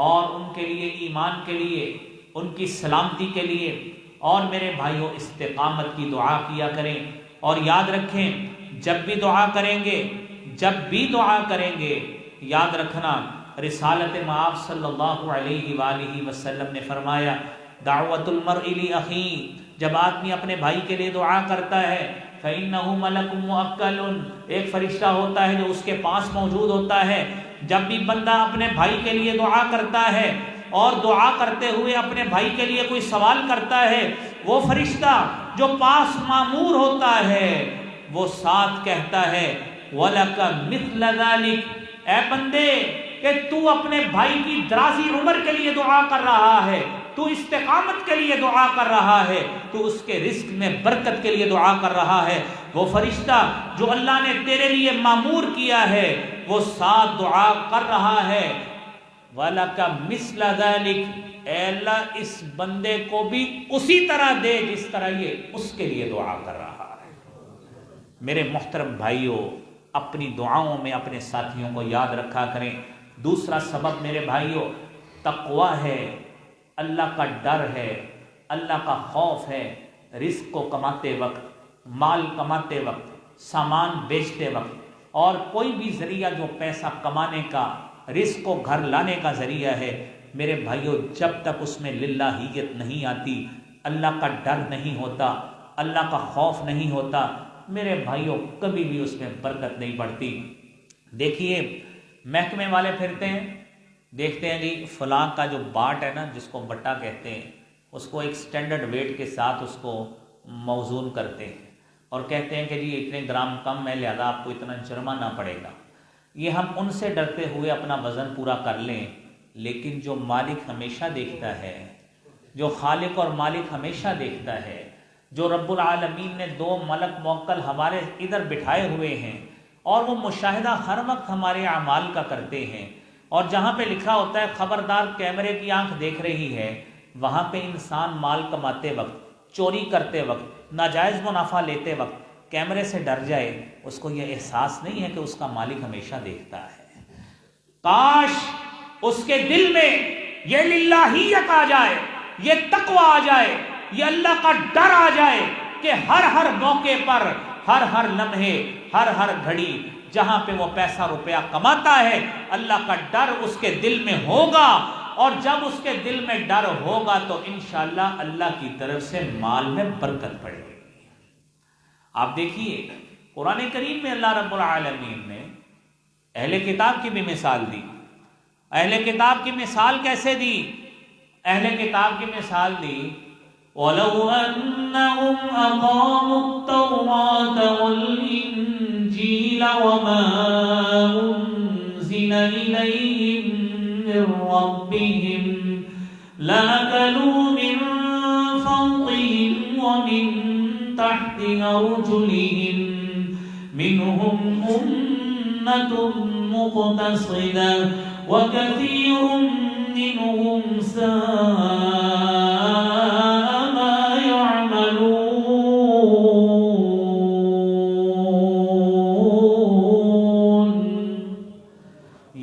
اور ان کے لیے ایمان کے لیے، ان کی سلامتی کے لیے، اور میرے بھائیوں استقامت کی دعا کیا کریں۔ اور یاد رکھیں جب بھی دعا کریں گے یاد رکھنا، رسالت مآب صلی اللہ علیہ وآلہ وسلم نے فرمایا دعوت المرء لأخیہ، جب آدمی اپنے بھائی کے لیے دعا کرتا ہے فإنہ ملک موکل، ایک فرشتہ ہوتا ہے جو اس کے پاس موجود ہوتا ہے۔ جب بھی بندہ اپنے بھائی کے لیے دعا کرتا ہے اور دعا کرتے ہوئے اپنے بھائی کے لیے کوئی سوال کرتا ہے، وہ فرشتہ جو پاس مامور ہوتا ہے وہ ساتھ کہتا ہے وَلَكَ مِثْلَ ذَلِكَ، اے بندے کہ تو اپنے بھائی کی درازی عمر کے لیے دعا کر رہا ہے، تو استقامت کے لیے دعا کر رہا ہے، تو اس کے رزق میں برکت کے لیے دعا کر رہا ہے، وہ فرشتہ جو اللہ نے تیرے لیے مامور کیا ہے وہ ساتھ دعا کر رہا ہے وَلَكَ مِثْلَ ذَلِكَ، اے اللہ اس بندے کو بھی اسی طرح دے جس طرح یہ اس کے لیے دعا کر رہا ہے۔ میرے محترم بھائیوں، اپنی دعاؤں میں اپنے ساتھیوں کو یاد رکھا کریں۔ دوسرا سبب میرے بھائیوں تقویٰ ہے، اللہ کا ڈر ہے، اللہ کا خوف ہے۔ رزق کو کماتے وقت، مال کماتے وقت، سامان بیچتے وقت، اور کوئی بھی ذریعہ جو پیسہ کمانے کا، رزق کو گھر لانے کا ذریعہ ہے، میرے بھائیوں جب تک اس میں للہیت نہیں آتی، اللہ کا ڈر نہیں ہوتا، اللہ کا خوف نہیں ہوتا، میرے بھائیوں کبھی بھی اس میں برکت نہیں بڑھتی۔ دیکھیے محکمے والے پھرتے ہیں، دیکھتے ہیں جی فلاں کا جو باٹ ہے نا، جس کو بٹا کہتے ہیں، اس کو ایک سٹینڈرڈ ویٹ کے ساتھ اس کو موزون کرتے ہیں اور کہتے ہیں کہ جی اتنے گرام کم ہے لہذا آپ کو اتنا جرمانہ پڑے گا۔ یہ ہم ان سے ڈرتے ہوئے اپنا وزن پورا کر لیں، لیکن جو مالک ہمیشہ دیکھتا ہے، جو خالق اور مالک ہمیشہ دیکھتا ہے، جو رب العالمین نے دو ملک موکل ہمارے ادھر بٹھائے ہوئے ہیں اور وہ مشاہدہ ہر وقت ہمارے اعمال کا کرتے ہیں، اور جہاں پہ لکھا ہوتا ہے خبردار کیمرے کی آنکھ دیکھ رہی ہے، وہاں پہ انسان مال کماتے وقت، چوری کرتے وقت، ناجائز منافع لیتے وقت کیمرے سے ڈر جائے، اس کو یہ احساس نہیں ہے کہ اس کا مالک ہمیشہ دیکھتا ہے۔ کاش اس کے دل میں یہ للہیت آ جائے، یہ تقویٰ آ جائے، یہ اللہ کا ڈر آ جائے کہ ہر موقع پر، ہر لمحے، ہر گھڑی جہاں پہ وہ پیسہ روپیہ کماتا ہے اللہ کا ڈر اس کے دل میں ہوگا، اور جب اس کے دل میں ڈر ہوگا تو انشاءاللہ اللہ کی طرف سے مال میں برکت پڑے گی۔ آپ دیکھیے قرآن کریم میں اللہ رب العالمین نے اہل کتاب کی بھی مثال دی۔ اہل کتاب کی مثال کیسے دی؟ اہل کتاب کی مثال دی وَلَوْ أَنَّهُمْ أَقَامُوا التَّوْرَاةَ وَالْإِنْجِيلَ وَمَا أُنْزِلَ إِلَيْهِمْ مِنْ رَبِّهِمْ لَأَكَلُوا مِنْ فَوْقِهِمْ وَمِنْ تَحْتِ أَرْجُلِهِمْ مِنْهُمْ أُمَّةٌ مُقْتَصِدَةٌ وَكَثِيرٌ مِّنْهُمْ سَاءَ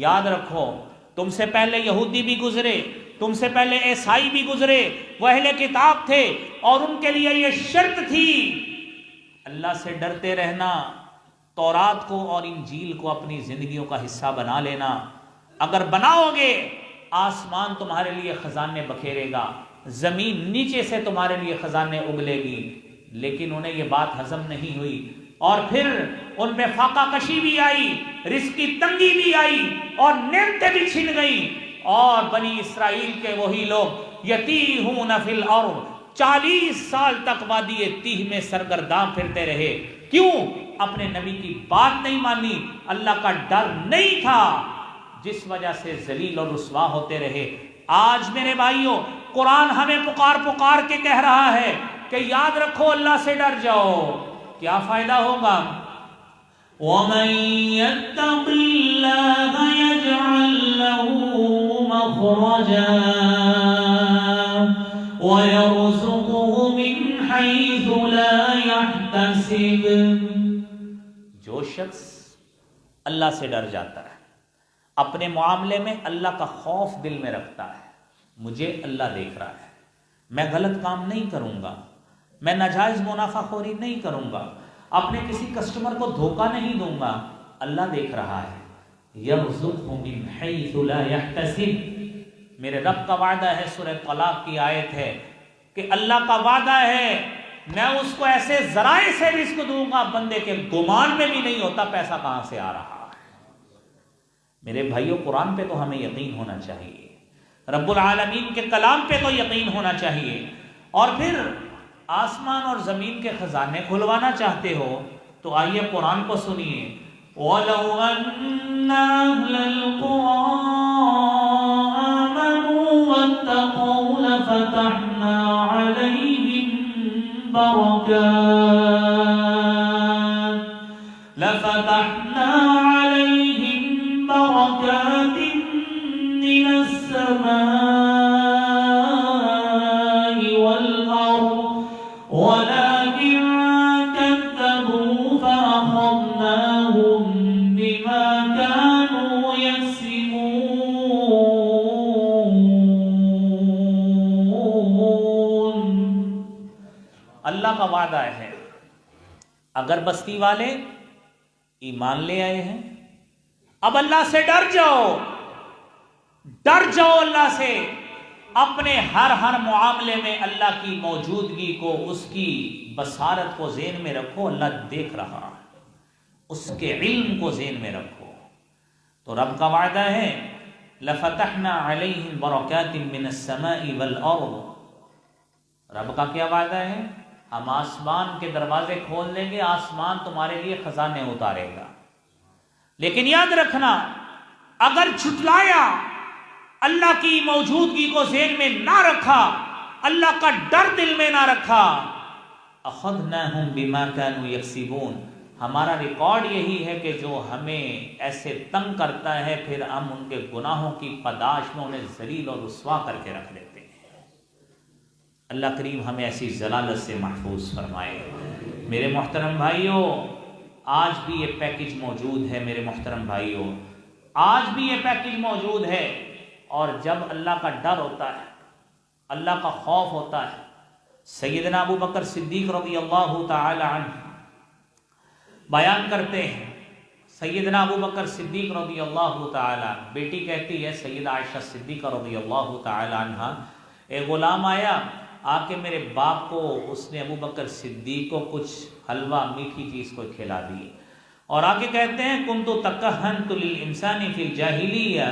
یاد رکھو تم سے پہلے یہودی بھی گزرے، تم سے پہلے عیسائی بھی گزرے، وہ اہل کتاب تھے، اور ان کے لیے یہ شرط تھی اللہ سے ڈرتے رہنا، تورات کو اور انجیل کو اپنی زندگیوں کا حصہ بنا لینا۔ اگر بناؤ گے آسمان تمہارے لیے خزانے بکھیرے گا، زمین نیچے سے تمہارے لیے خزانے اگلے گی۔ لیکن انہیں یہ بات ہضم نہیں ہوئی، اور پھر ان پہ فاقہ کشی بھی آئی، رزق کی تنگی بھی آئی، اور نعمتیں بھی چھن گئیں، اور بنی اسرائیل کے وہی لوگ یتیہون فی الارض 40 سال تک وادی تیہ میں سرگرداں پھرتے رہے۔ کیوں؟ اپنے نبی کی بات نہیں مانی، اللہ کا ڈر نہیں تھا، جس وجہ سے ذلیل اور رسوا ہوتے رہے۔ آج میرے بھائیوں قرآن ہمیں پکار کے کہہ رہا ہے کہ یاد رکھو اللہ سے ڈر جاؤ۔ کیا فائدہ ہوگا؟ وَمَن يَتَّقِ اللَّهَ يَجْعَل لَّهُ مَخْرَجًا وَيَرْزُقْهُ مِنْ حَيْثُ لَا يَحْتَسِبُ۔ جو شخص اللہ سے ڈر جاتا ہے، اپنے معاملے میں اللہ کا خوف دل میں رکھتا ہے، مجھے اللہ دیکھ رہا ہے، میں غلط کام نہیں کروں گا، میں ناجائز منافع خوری نہیں کروں گا، اپنے کسی کسٹمر کو دھوکہ نہیں دوں گا، اللہ دیکھ رہا ہے۔ یرزقہ من حیث لا یحتسب، میرے رب کا وعدہ ہے، سورہ طلاق کی آیت ہے کہ اللہ کا وعدہ ہے میں اس کو ایسے ذرائع سے رزق دوں گا بندے کے گمان میں بھی نہیں ہوتا پیسہ کہاں سے آ رہا ہے۔ میرے بھائیوں قرآن پہ تو ہمیں یقین ہونا چاہیے، رب العالمین کے کلام پہ تو یقین ہونا چاہیے۔ اور پھر آسمان اور زمین کے خزانے کھلوانا چاہتے ہو تو آئیے قرآن کو سنیے۔ وَلَوْ أَنَّ أَهْلَ الْقُرَىٰ آمَنُوا وَاتَّقَوْا لَفَتَحْنَا عَلَيْهِمْ بَرَكَاتٍ مِّنَ السَّمَاءِ وَالْأَرْضِ وَلَٰكِن كَذَّبُوا فَأَخَذْنَاهُم بِمَا كَانُوا يَكْسِبُونَ۔ اللہ کا وعدہ ہے اگر بستی والے ایمان لے آئے ہیں، اب اللہ سے ڈر جاؤ، ڈر جاؤ اللہ سے، اپنے ہر معاملے میں اللہ کی موجودگی کو، اس کی بصارت کو ذہن میں رکھو، اللہ دیکھ رہا ہے، اس کے علم کو ذہن میں رکھو۔ تو رب کا وعدہ ہے لَفَتَحْنَا عَلَيْهِمْ بَرَكَاتٍ مِّنَ السَّمَاءِ وَالْأَرْضِ، رب کا کیا وعدہ ہے؟ ہم آسمان کے دروازے کھول دیں گے، آسمان تمہارے لیے خزانے اتارے گا۔ لیکن یاد رکھنا اگر جھٹلایا، اللہ کی موجودگی کو ذہن میں نہ رکھا، اللہ کا ڈر دل میں نہ رکھا، اخذناہم بما كانوا یکسبون، ہمارا ریکارڈ یہی ہے کہ جو ہمیں ایسے تنگ کرتا ہے پھر ہم ان کے گناہوں کی پاداش میں انہیں ذلیل اور رسوا کر کے رکھ دیتے ہیں۔ اللہ کریم ہمیں ایسی ضلالت سے محفوظ فرمائے۔ میرے محترم بھائیوں آج بھی یہ پیکج موجود ہے، میرے محترم بھائیوں آج بھی یہ پیکج موجود ہے۔ اور جب اللہ کا ڈر ہوتا ہے، اللہ کا خوف ہوتا ہے، سیدنا ابو بکر صدیق رضی اللہ تعالی عنہ بیان کرتے ہیں، سیدنا ابو بکر صدیق رضی اللہ تعالی عنہ، بیٹی کہتی ہے سیدہ عائشہ صدیقہ رضی اللہ تعالی عنہ، ایک غلام آیا آ کے میرے باپ کو، اس نے ابو بکر صدیق کو کچھ حلوہ میٹھی چیز کو کھلا دی، اور آ کے کہتے ہیں کنت تکہنت للانسان فی الجاہلیہ،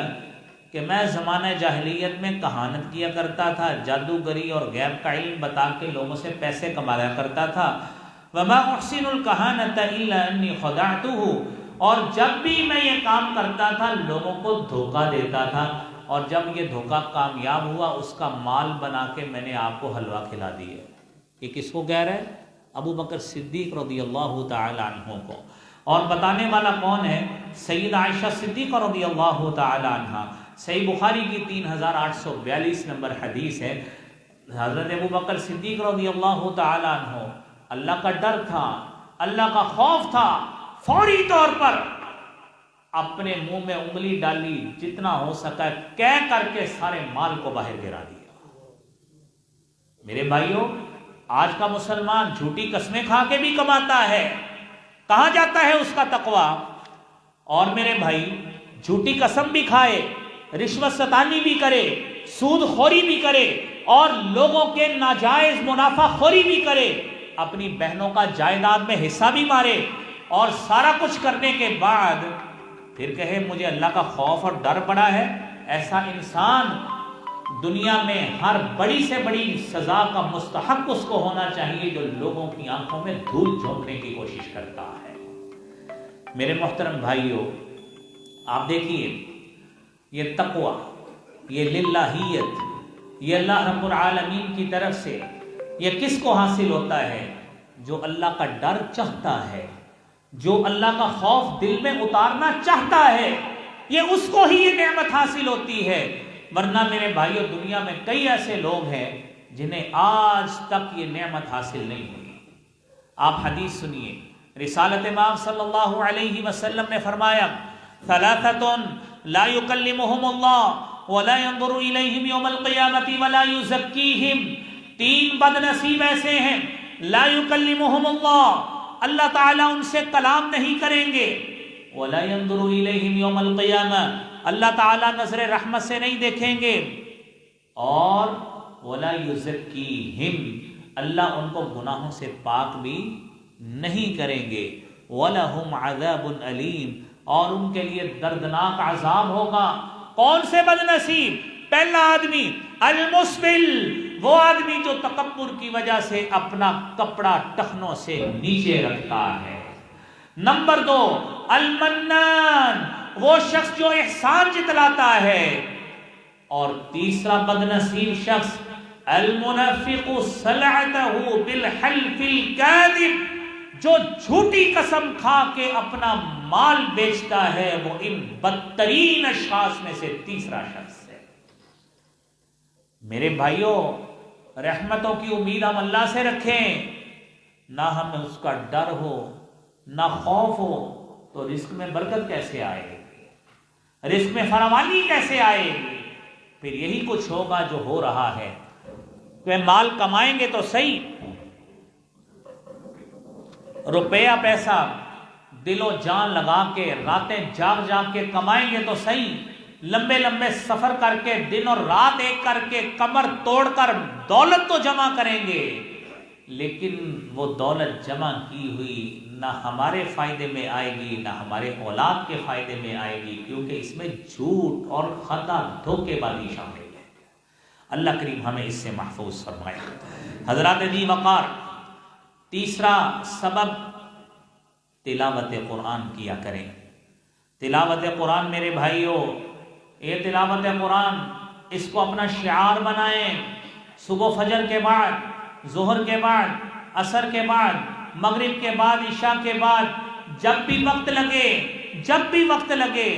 کہ میں زمانہ جاہلیت میں کہانت کیا کرتا تھا، جادوگری اور غیب کا علم بتا کے لوگوں سے پیسے کمایا کرتا تھا، وما احسن الکہانۃ الا انی خدعتہ، اور جب بھی میں یہ کام کرتا تھا لوگوں کو دھوکہ دیتا تھا، اور جب یہ دھوکہ کامیاب ہوا اس کا مال بنا کے میں نے آپ کو حلوہ کھلا دیا۔ یہ کس کو کہہ رہا ہے؟ ابو بکر صدیق رضی اللہ تعالی عنہ کو۔ اور بتانے والا کون ہے؟ سیدہ عائشہ صدیقہ رضی اللہ تعالی عنہ۔ صحیح بخاری کی 3842 نمبر حدیث ہے، حضرت ابو بکر صدیق رضی اللہ تعالی عنہ، اللہ کا ڈر تھا، اللہ کا خوف تھا، فوری طور پر اپنے منہ میں انگلی ڈالی، جتنا ہو سکا کہہ کر کے سارے مال کو باہر گرا دیا۔ میرے بھائیوں، آج کا مسلمان جھوٹی قسمیں کھا کے بھی کماتا ہے، کہاں جاتا ہے اس کا تقوی؟ اور میرے بھائی، جھوٹی قسم بھی کھائے، رشوت ستانی بھی کرے، سود خوری بھی کرے، اور لوگوں کے ناجائز منافع خوری بھی کرے، اپنی بہنوں کا جائیداد میں حصہ بھی مارے، اور سارا کچھ کرنے کے بعد پھر کہے مجھے اللہ کا خوف اور ڈر پڑا ہے، ایسا انسان دنیا میں ہر بڑی سے بڑی سزا کا مستحق اس کو ہونا چاہیے جو لوگوں کی آنکھوں میں دھول جھونکنے کی کوشش کرتا ہے۔ میرے محترم بھائیوں، آپ دیکھیے، یہ تقوی، یہ للہیت، یہ اللہ رب العالمین کی طرف سے، یہ کس کو حاصل ہوتا ہے؟ جو اللہ کا ڈر چاہتا ہے، جو اللہ کا خوف دل میں اتارنا چاہتا ہے، یہ اس کو ہی یہ نعمت حاصل ہوتی ہے۔ ورنہ میرے بھائیوں، دنیا میں کئی ایسے لوگ ہیں جنہیں آج تک یہ نعمت حاصل نہیں ہوئی۔ آپ حدیث سنیے، رسالت امام صلی اللہ علیہ وسلم نے فرمایا، ثلاثۃ لا یکلمہم اللہ ولا ينظر الیہم یوم القیامۃ ولا یزکیہم، تین بد نصیب ایسے ہیں، لا یکلمہم اللہ، اللہ تعالیٰ ان سے کلام نہیں کریں گے، ولا ينظر الیہم یوم القیامہ، اللہ تعالیٰ نظر رحمت سے نہیں دیکھیں گے، اور ولا یزکیہم، اللہ ان کو گناہوں سے پاک بھی نہیں کریں گے، وَلَهُمْ عَذَابٌ أَلِيمٌ، اور ان کے لیے دردناک عذاب ہوگا۔ کون سے بد نصیب؟ پہلا آدمی المسبل، وہ آدمی جو تکبر کی وجہ سے اپنا کپڑا ٹخنوں سے نیچے رکھتا ہے۔ نمبر دو المنان، وہ شخص جو احسان جتلاتا ہے۔ اور تیسرا بد نصیب شخص المنفق صلعته بالحلف الكاذب، جو جھوٹی قسم کھا کے اپنا مال بیچتا ہے، وہ ان بدترین اشخاص میں سے تیسرا شخص ہے۔ میرے بھائیوں، رحمتوں کی امید ہم اللہ سے رکھیں، نہ ہمیں اس کا ڈر ہو، نہ خوف ہو، تو رزق میں برکت کیسے آئے گی؟ رزق میں فراوانی کیسے آئے گی؟ پھر یہی کچھ ہوگا جو ہو رہا ہے کہ مال کمائیں گے تو صحیح، روپیہ پیسہ دل و جان لگا کے راتیں جاگ جاگ کے کمائیں گے تو صحیح، لمبے لمبے سفر کر کے دن اور رات ایک کر کے کمر توڑ کر دولت تو جمع کریں گے، لیکن وہ دولت جمع کی ہوئی نہ ہمارے فائدے میں آئے گی، نہ ہمارے اولاد کے فائدے میں آئے گی، کیونکہ اس میں جھوٹ اور خطا دھوکے بازی شامل ہے۔ اللہ کریم ہمیں اس سے محفوظ فرمائے۔ حضرات ذی وقار، تیسرا سبب تلاوت قرآن کیا کریں۔ تلاوت قرآن میرے بھائیوں، یہ تلاوت قرآن اس کو اپنا شعار بنائیں۔ صبح فجر کے بعد، ظہر کے بعد، عصر کے بعد، مغرب کے بعد، عشاء کے بعد، جب بھی وقت لگے، جب بھی وقت لگے،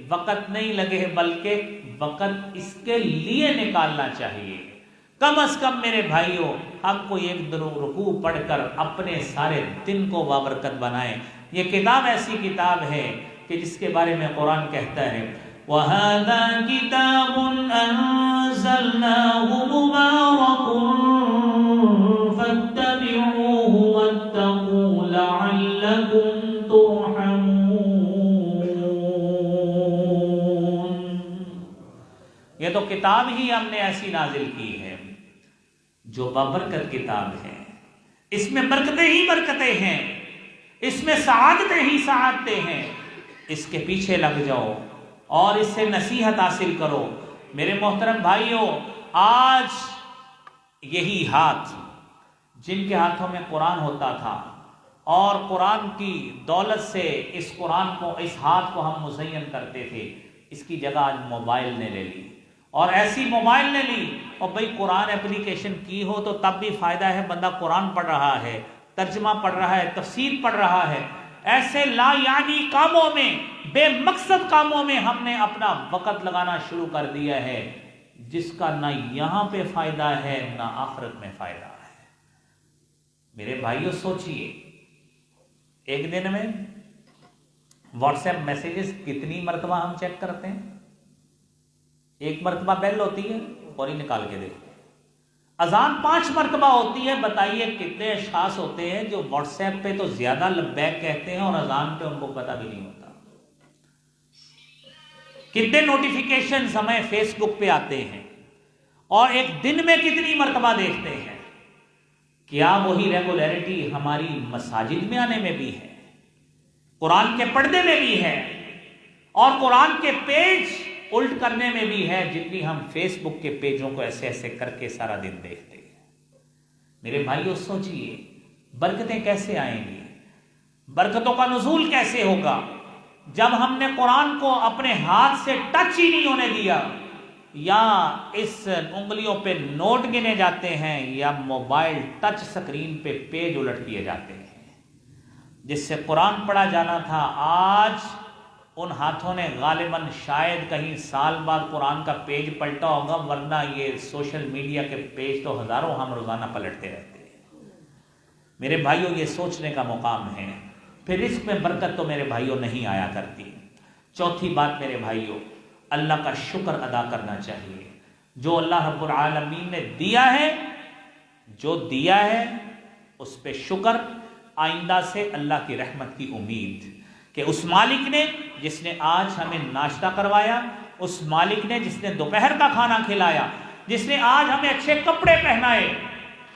وقت نہیں لگے بلکہ وقت اس کے لیے نکالنا چاہیے۔ کم از کم میرے بھائیوں، ہم کو ایک رکوع پڑھ کر اپنے سارے دن کو بابرکت بنائیں۔ یہ کتاب ایسی کتاب ہے کہ جس کے بارے میں قرآن کہتا ہے وَهَذَا كِتَابٌ أَنزَلْنَاهُ مُبَارَكٌ فَاتَّبِعُوهُ وَاتَّقُوا لَعَلَّكُمْ تُرْحَمُونَ۔ یہ تو کتاب ہی ہم نے ایسی نازل کی ہے جو بابرکت کتاب ہے، اس میں برکتیں ہی برکتیں ہیں، اس میں سعادتیں ہی سعادتیں ہیں۔ اس کے پیچھے لگ جاؤ اور اس سے نصیحت حاصل کرو۔ میرے محترم بھائیوں، آج یہی ہاتھ جن کے ہاتھوں میں قرآن ہوتا تھا اور قرآن کی دولت سے اس قرآن کو، اس ہاتھ کو ہم مزین کرتے تھے، اس کی جگہ آج موبائل نے لے لی، اور ایسی موبائل نے لی، اور بھئی قرآن اپلیکیشن کی ہو تو تب بھی فائدہ ہے، بندہ قرآن پڑھ رہا ہے، ترجمہ پڑھ رہا ہے، تفسیر پڑھ رہا ہے۔ ایسے لا یعنی کاموں میں، بے مقصد کاموں میں ہم نے اپنا وقت لگانا شروع کر دیا ہے، جس کا نہ یہاں پہ فائدہ ہے نہ آخرت میں فائدہ ہے۔ میرے بھائیوں سوچئے، ایک دن میں واٹس ایپ میسیجز کتنی مرتبہ ہم چیک کرتے ہیں؟ ایک مرتبہ بیل ہوتی ہے اور ہی نکال کے دیکھتے ہیں۔ اذان 5 مرتبہ ہوتی ہے، بتائیے کتنے اشخاص ہوتے ہیں جو واٹس ایپ پہ تو زیادہ لبیک کہتے ہیں اور اذان پہ ان کو پتہ بھی نہیں ہوتا۔ کتنے نوٹیفیکیشنز ہمیں فیس بک پہ آتے ہیں اور ایک دن میں کتنی مرتبہ دیکھتے ہیں؟ کیا وہی ریگولیرٹی ہماری مساجد میں آنے میں بھی ہے، قرآن کے پردے میں بھی ہے اور قرآن کے پیج الٹ کرنے میں بھی ہے جتنی ہم فیس بک کے پیجوں کو ایسے ایسے کر کے سارا دن دیکھتے ہیں؟ میرے بھائیو سوچئے برکتیں کیسے آئیں گی، برکتوں کا نزول کیسے ہوگا جب ہم نے قرآن کو اپنے ہاتھ سے ٹچ ہی نہیں ہونے دیا، یا اس انگلیوں پہ نوٹ گنے جاتے ہیں یا موبائل ٹچ سکرین پہ پیج الٹ کیے جاتے ہیں۔ جس سے قرآن پڑھا جانا تھا آج ان ہاتھوں نے غالباً شاید کہیں سال بعد قرآن کا پیج پلٹا ہوگا، ورنہ یہ سوشل میڈیا کے پیج تو ہزاروں ہم روزانہ پلٹتے رہتے ہیں۔ میرے بھائیوں یہ سوچنے کا مقام ہے۔ پھر رزق میں برکت تو میرے بھائیوں نہیں آیا کرتی۔ چوتھی بات میرے بھائیوں، اللہ کا شکر ادا کرنا چاہیے۔ جو اللہ رب العالمین نے دیا ہے، جو دیا ہے اس پہ شکر، آئندہ سے اللہ کی رحمت کی امید کہ اس مالک نے جس نے آج ہمیں ناشتہ کروایا، اس مالک نے جس نے دوپہر کا کھانا کھلایا، جس نے آج ہمیں اچھے کپڑے پہنائے۔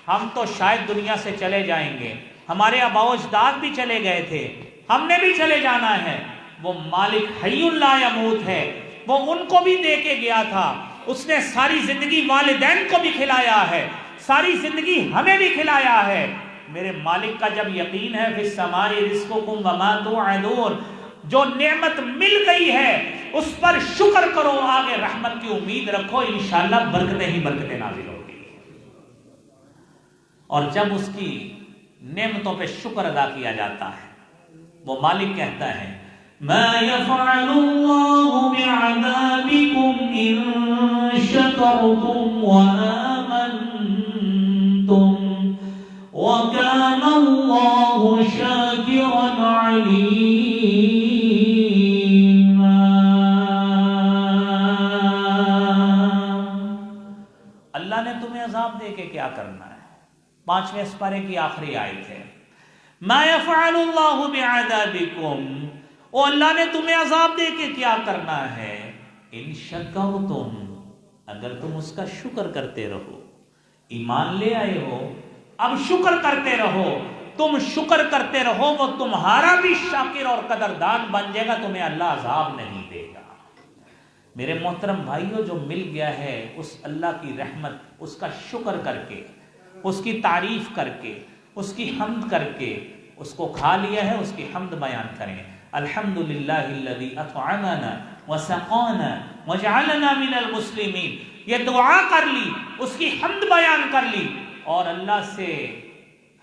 ہم تو شاید دنیا سے چلے جائیں گے، ہمارے آباء و اجداد بھی چلے گئے تھے، ہم نے بھی چلے جانا ہے۔ وہ مالک حی لا یموت ہے، وہ ان کو بھی دے کے گیا تھا۔ اس نے ساری زندگی والدین کو بھی کھلایا ہے، ساری زندگی ہمیں بھی کھلایا ہے۔ میرے مالک کا جب یقین ہے فی السماء رزقکم وما توعدون، جو نعمت مل گئی ہے اس پر شکر کرو، آگے رحمت کی امید رکھو، انشاءاللہ برکتیں ہی برکتیں نازل ہوگی۔ اور جب اس کی نعمتوں پہ شکر ادا کیا جاتا ہے، وہ مالک کہتا ہے ما يفعل الله بعذابكم إن شكرتم وآمنتم وكان الله شاكرا عليما۔ اللہ نے تمہیں عذاب دے کے کیا کرنا ہے؟ 5ویں سپارے کی آخری آیت ہے، ما يفعل الله بعذابكم، او اللہ نے تمہیں عذاب دے کے کیا کرنا ہے؟ ان شکرتم، اگر تم اس کا شکر کرتے رہو۔ ایمان لے آئے ہو، اب شکر کرتے رہو، تم شکر کرتے رہو، وہ تمہارا بھی شاکر اور قدردان بن جائے گا، تمہیں اللہ عذاب نہیں دے گا۔ میرے محترم بھائیوں، جو مل گیا ہے اس اللہ کی رحمت، اس کا شکر کر کے، اس کی تعریف کر کے، اس کی حمد کر کے، اس کو کھا لیا ہے، اس کی حمد بیان کریں۔ الحمدللہ الذی اطعمنا وسقانا وجعلنا من المسلمین، یہ دعا کر لی، اس کی حمد بیان کر لی اور اللہ سے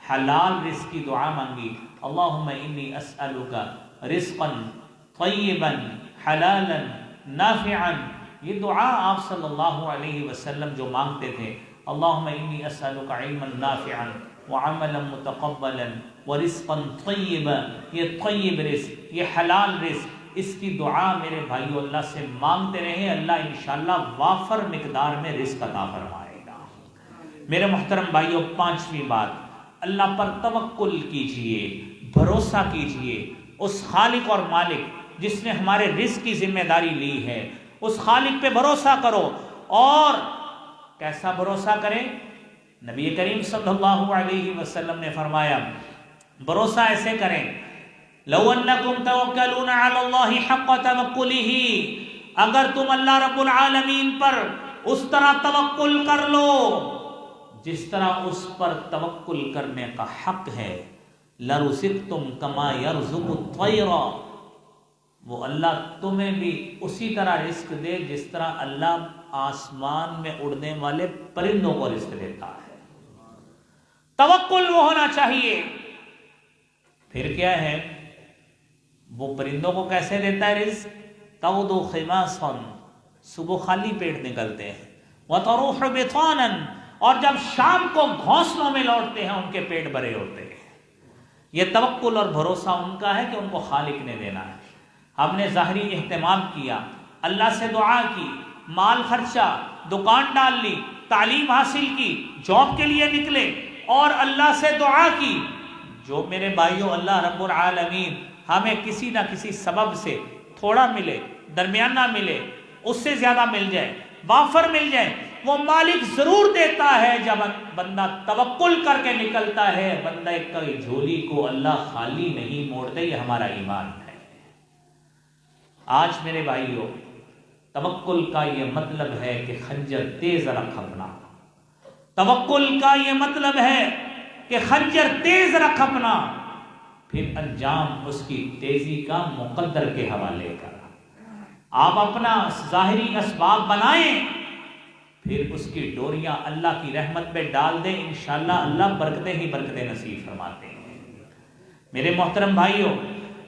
حلال رزق کی دعا مانگی۔ اللہم انی اسألک رزقا طیبا حلالا نافعا، یہ دعا آپ صلی اللہ علیہ وسلم جو مانگتے تھے، اللہم انی اسألک علما نافعا وعملا متقبلا ورزقا طیبا، یہ طیب رزق، یہ حلال رزق، اس کی دعا میرے بھائیو اللہ سے مانگتے رہیں، اللہ انشاءاللہ وافر مقدار میں رزق عطا فرمائے گا۔ میرے محترم بھائیو، 5ویں بات، اللہ پر توکل کیجئے، بھروسہ کیجئے، اس خالق اور مالک جس نے ہمارے رزق کی ذمہ داری لی ہے، اس خالق پہ بھروسہ کرو۔ اور کیسا بھروسہ کریں؟ نبی کریم صلی اللہ علیہ وسلم نے فرمایا بھروسہ ایسے کریں، لو انکم توکلون علی اللہ حق توکلہ، اگر تم اللہ رب العالمین پر اس طرح توکل کر لو جس طرح اس پر توکل کرنے کا حق ہے، لرزقتم کما یرزق الطیر، وہ اللہ تمہیں بھی اسی طرح رزق دے جس طرح اللہ آسمان میں اڑنے والے پرندوں کو رزق دیتا ہے۔ توکل وہ ہونا چاہیے۔ پھر کیا ہے؟ وہ پرندوں کو کیسے دیتا ہے رزق؟ تغدو خماصا، صبح خالی پیٹ نکلتے ہیں، وتروح بطانا، اور جب شام کو گھونسلوں میں لوٹتے ہیں ان کے پیٹ بھرے ہوتے ہیں۔ یہ توکل اور بھروسہ ان کا ہے کہ ان کو خالق نے دینا ہے۔ ہم نے ظاہری اہتمام کیا، اللہ سے دعا کی، مال خرچہ، دکان ڈال لی، تعلیم حاصل کی، جاب کے لیے نکلے اور اللہ سے دعا کی، جو میرے بھائیوں اللہ رب العالمین ہمیں کسی نہ کسی سبب سے تھوڑا ملے، درمیانہ ملے، اس سے زیادہ مل جائے، وافر مل جائے، وہ مالک ضرور دیتا ہے جب بندہ توکل کر کے نکلتا ہے۔ بندہ کی جھولی کو اللہ خالی نہیں موڑتے، یہ ہمارا ایمان ہے۔ آج میرے بھائیوں توکل کا یہ مطلب ہے کہ خنجر تیز رکھ اپنا، توکل کا یہ مطلب ہے کہ خنجر تیز رکھ اپنا، پھر انجام اس کی تیزی کا مقدر کے حوالے کر۔ آپ اپنا ظاہری اسباب بنائیں، پھر اس کی ڈوریاں اللہ کی رحمت پہ ڈال دیں، انشاءاللہ اللہ برکتیں ہی برکتیں نصیب فرماتے ہیں۔ میرے محترم بھائیوں،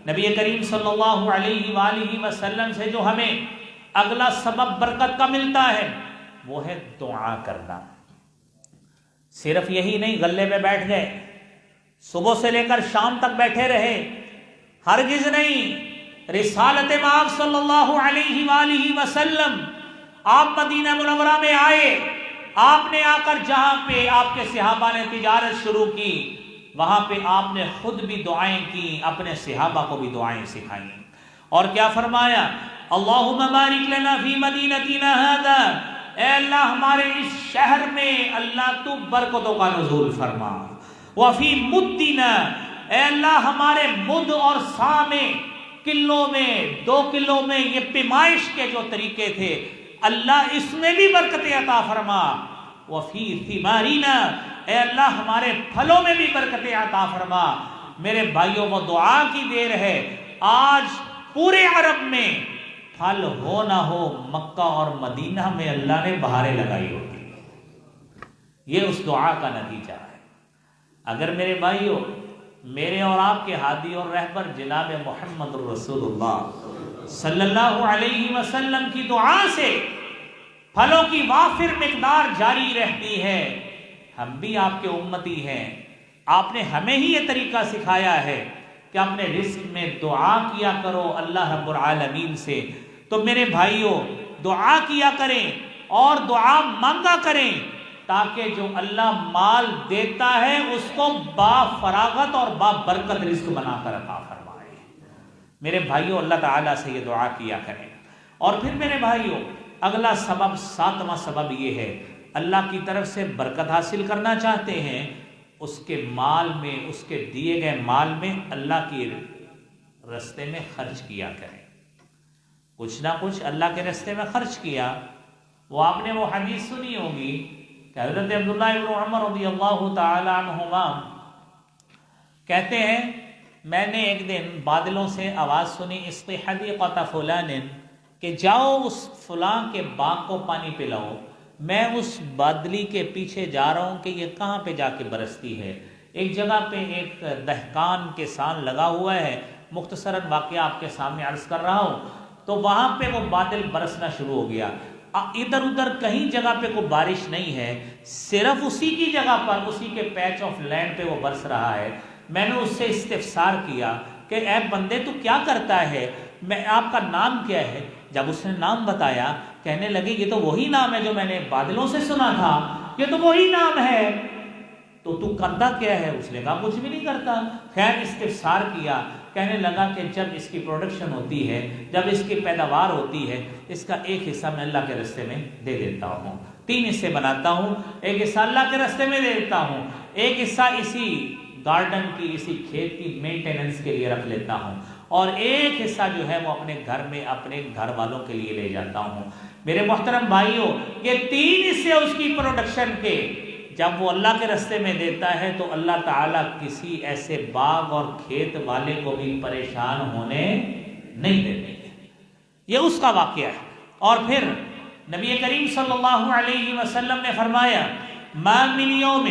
نبی کریم صلی اللہ علیہ وآلہ وسلم سے جو ہمیں اگلا سبب برکت کا ملتا ہے وہ ہے دعا کرنا۔ صرف یہی نہیں گلے پہ بیٹھ گئے، صبح سے لے کر شام تک بیٹھے رہے، ہرگز نہیں۔ رسالت مآب صلی اللہ علیہ وآلہ وسلم، آپ مدینہ منورہ میں آئے، آپ نے آ کر جہاں پہ آپ کے صحابہ نے تجارت شروع کی، وہاں پہ آپ نے خود بھی دعائیں کی، اپنے صحابہ کو بھی دعائیں سکھائیں، اور کیا فرمایا؟ اللہم بارک لنا فی مدینتنا ھذا، اے اللہ ہمارے اس شہر میں اللہ تو برکتوں کا نزول فرما، وفی مدنا، اے اللہ ہمارے مد اور سا میں، کلوں میں، 2 کلوں میں، یہ پیمائش کے جو طریقے تھے اللہ اس میں بھی برکتیں عطا فرما، وفی ثمارنا، اے اللہ ہمارے پھلوں میں بھی برکتیں عطا فرما۔ میرے بھائیوں وہ دعا کی دیر ہے۔ آج پورے عرب میں پھل ہو نہ ہو، مکہ اور مدینہ میں اللہ نے بہاریں لگائی ہوتی، یہ اس دعا کا نتیجہ ہے۔ اگر میرے بھائیوں میرے اور آپ کے ہادی اور رہبر جناب محمد رسول اللہ صلی اللہ علیہ وسلم کی دعا سے پھلوں کی وافر مقدار جاری رہتی ہے، ہم بھی آپ کے امتی ہیں، آپ نے ہمیں ہی یہ طریقہ سکھایا ہے کہ اپنے رزق میں دعا کیا کرو اللہ رب العالمین سے۔ تو میرے بھائیوں دعا کیا کریں اور دعا مانگا کریں، تاکہ جو اللہ مال دیتا ہے اس کو با فراغت اور با برکت رزق بنا کر عطا فرمائے۔ میرے بھائیوں اللہ تعالیٰ سے یہ دعا کیا کریں۔ اور پھر میرے بھائیوں اگلا سبب، 7واں سبب یہ ہے، اللہ کی طرف سے برکت حاصل کرنا چاہتے ہیں، اس کے مال میں، اس کے دیے گئے مال میں اللہ کے راستے میں خرچ کیا کریں، کچھ نہ کچھ اللہ کے راستے میں خرچ کیا۔ وہ آپ نے وہ حدیث سنی ہوگی کہ حضرت عبداللہ ابن عمر رضی اللہ تعالی عنہما کہتے ہیں میں نے ایک دن بادلوں سے آواز سنی، اسقی حدیقۃ فلان، کہ جاؤ اس فلاں کے باغ کو پانی پلاؤ۔ میں اس بادلی کے پیچھے جا رہا ہوں کہ یہ کہاں پہ جا کے برستی ہے۔ ایک جگہ پہ ایک دہقان کے سان لگا ہوا ہے، مختصراً واقعہ آپ کے سامنے عرض کر رہا ہوں۔ تو وہاں پہ وہ بادل برسنا شروع ہو گیا، ادھر ادھر کہیں جگہ پہ کوئی بارش نہیں ہے، صرف اسی کی جگہ پر، اسی کے پیچ آف لینڈ پہ وہ برس رہا ہے۔ میں نے اس سے استفسار کیا کہ اے بندے تو کیا کرتا ہے، میں آپ کا نام کیا ہے؟ جب اس نے نام بتایا کہنے لگے یہ تو وہی نام ہے جو میں نے بادلوں سے سنا تھا، یہ تو وہی نام ہے، تو کرتا کیا ہے؟ اس نے کہا کچھ بھی نہیں کرتا۔ خیر استفسار کیا، کہنے لگا کہ جب اس کی پروڈکشن ہوتی ہے، جب اس کی پیداوار ہوتی ہے، اس کا ایک حصہ میں اللہ کے راستے میں دے دیتا ہوں، 3 حصے بناتا ہوں، ایک حصہ اللہ کے راستے میں دے دیتا ہوں، ایک حصہ اسی گارڈن کی، اسی کھیت کی مینٹیننس کے لیے رکھ لیتا ہوں، اور ایک حصہ جو ہے وہ اپنے گھر میں اپنے گھر والوں کے لیے لے جاتا ہوں۔ میرے محترم بھائیوں یہ 3 حصے اس کی پروڈکشن کے جب وہ اللہ کے راستے میں دیتا ہے تو اللہ تعالیٰ کسی ایسے باغ اور کھیت والے کو بھی پریشان ہونے نہیں دیتے۔ یہ اس کا واقعہ ہے۔ اور پھر نبی کریم صلی اللہ علیہ وسلم نے فرمایا ما من یوم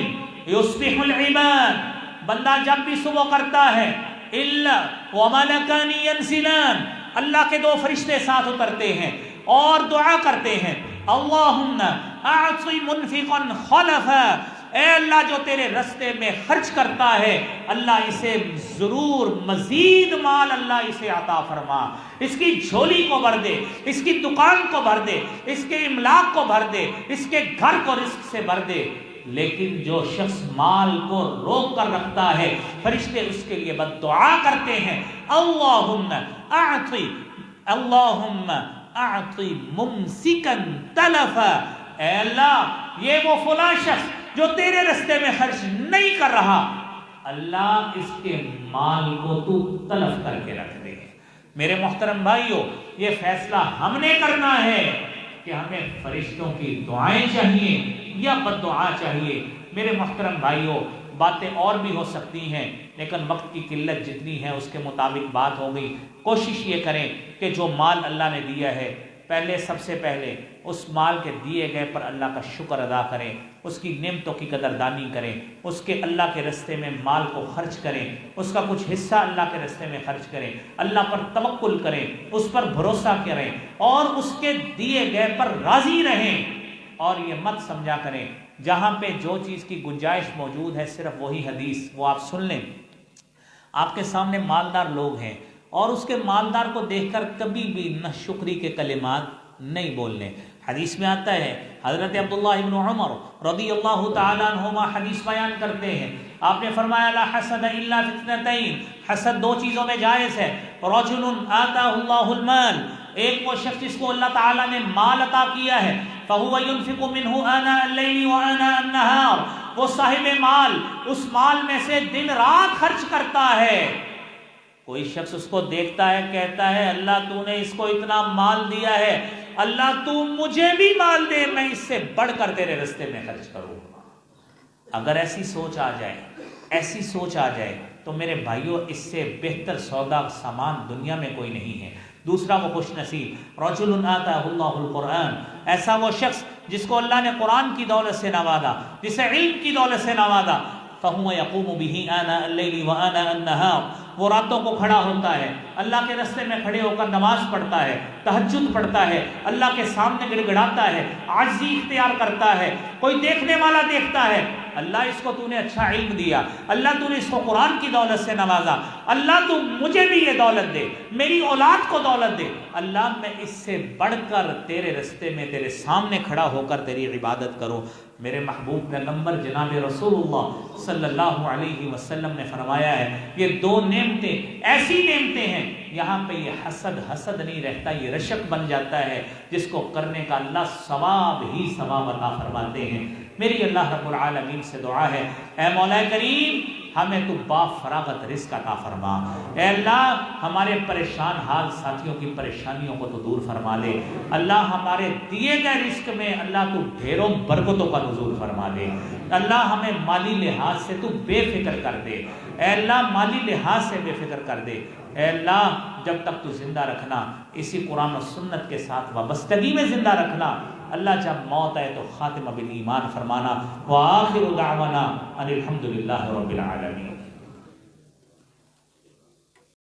یصبح العباد، بندہ جب بھی صبح کرتا ہے، الا وملکان ینزلان، اللہ کے 2 فرشتے ساتھ اترتے ہیں اور دعا کرتے ہیں اللہم اعطی منفقا خلفا، اے اللہ جو تیرے رستے میں خرچ کرتا ہے اللہ اسے ضرور مزید مال اللہ اسے عطا فرما، اس کی جھولی کو بھر دے، اس کی دکان کو بھر دے، اس کے املاک کو بھر دے، اس کے گھر کو رزق سے بھر دے۔ لیکن جو شخص مال کو روک کر رکھتا ہے فرشتے اس کے لیے بد دعا کرتے ہیں، اللہم اعطی ممسکا تلفا، اے اللہ یہ وہ فلاں شخص جو تیرے رستے میں خرچ نہیں کر رہا، اللہ اس کے مال کو تو تلف کر کے رکھ دے۔ میرے محترم بھائیو، یہ فیصلہ ہم نے کرنا ہے کہ ہمیں فرشتوں کی دعائیں چاہیے یا بد دعا چاہیے۔ میرے محترم بھائیو، باتیں اور بھی ہو سکتی ہیں لیکن وقت کی قلت جتنی ہے اس کے مطابق بات ہو گئی۔ کوشش یہ کریں کہ جو مال اللہ نے دیا ہے سب سے پہلے اس مال کے دیے گئے پر اللہ کا شکر ادا کریں، اس کی نعمتوں کی قدردانی کریں، اس کے اللہ کے رستے میں مال کو خرچ کریں، اس کا کچھ حصہ اللہ کے رستے میں خرچ کریں، اللہ پر توکل کریں، اس پر بھروسہ کریں اور اس کے دیے گئے پر راضی رہیں۔ اور یہ مت سمجھا کریں جہاں پہ جو چیز کی گنجائش موجود ہے صرف وہی حدیث وہ آپ سن لیں۔ آپ کے سامنے مالدار لوگ ہیں اور اس کے مالدار کو دیکھ کر کبھی بھی نہ شکری کے کلمات نہیں بولنے۔ حدیث میں آتا ہے، حضرت عبداللہ ابن عمر رضی اللہ تعالیٰ عنہما حدیث بیان کرتے ہیں، آپ نے فرمایا لا حسد الا فی اثنتین، حسد دو چیزوں میں جائز ہے، رجل آتاہ اللہ المال، ایک وہ شخص جس کو اللہ تعالیٰ نے مال عطا کیا ہے، فہو ينفق منہ آناء اللیل وآناء النہار، وہ صاحب مال اس مال میں سے دن رات خرچ کرتا ہے۔ کوئی شخص اس کو دیکھتا ہے کہتا ہے اللہ تو نے اس کو اتنا مال دیا ہے، اللہ تو مجھے بھی مال دے، میں اس سے بڑھ کر تیرے رستے میں خرچ کروں۔ اگر ایسی سوچ آ جائے تو میرے بھائیوں اس سے بہتر سودا سامان دنیا میں کوئی نہیں ہے۔ دوسرا وہ خوش نصیب، رجل آتاہ اللہ القرآن، ایسا وہ شخص جس کو اللہ نے قرآن کی دولت سے نوازا، جسے علم کی دولت سے نوازا، فَهُوَ يَقُومُ بِهِ آنَاءَ اللَّيْلِ وَآنَاءَ النَّهَارِ، وہ راتوں کو کھڑا ہوتا ہے، اللہ کے راستے میں کھڑے ہو کر نماز پڑھتا ہے، تہجد پڑھتا ہے، اللہ کے سامنے گڑ گڑاتا ہے، عاجزی اختیار کرتا ہے، کوئی دیکھنے والا دیکھتا ہے، اللہ اس کو تو نے اچھا علم دیا، اللہ تو نے اس کو قرآن کی دولت سے نوازا، اللہ تو مجھے بھی یہ دولت دے، میری اولاد کو دولت دے، اللہ میں اس سے بڑھ کر تیرے رستے میں تیرے سامنے کھڑا ہو کر تیری عبادت کروں۔ میرے محبوب پیغمبر جناب رسول اللہ صلی اللہ علیہ وسلم نے فرمایا ہے یہ دو نعمتیں ایسی نعمتیں ہیں یہاں پہ یہ حسد نہیں رہتا، یہ رشک بن جاتا ہے جس کو کرنے کا اللہ ثواب ہی ثواب عطا فرماتے ہیں۔ میری اللہ رب العالمین سے دعا ہے، اے مولا کریم ہمیں تو با فراغت رزق عطا فرما، اے اللہ ہمارے پریشان حال ساتھیوں کی پریشانیوں کو تو دور فرما دے، اللہ ہمارے دیے گئے رزق میں اللہ تو ڈھیروں برکتوں کا نزول فرما دے، اللہ ہمیں مالی لحاظ سے تو بے فکر کر دے، اے اللہ مالی لحاظ سے بے فکر کر دے، اے اللہ جب تک تو زندہ رکھنا، اسی قرآن و سنت کے ساتھ وابستگی میں زندہ رکھنا، اللہ جب موت آئے تو خاتمہ بالایمان فرمانا، وآخر دعوانا ان الحمدللہ رب العالمین۔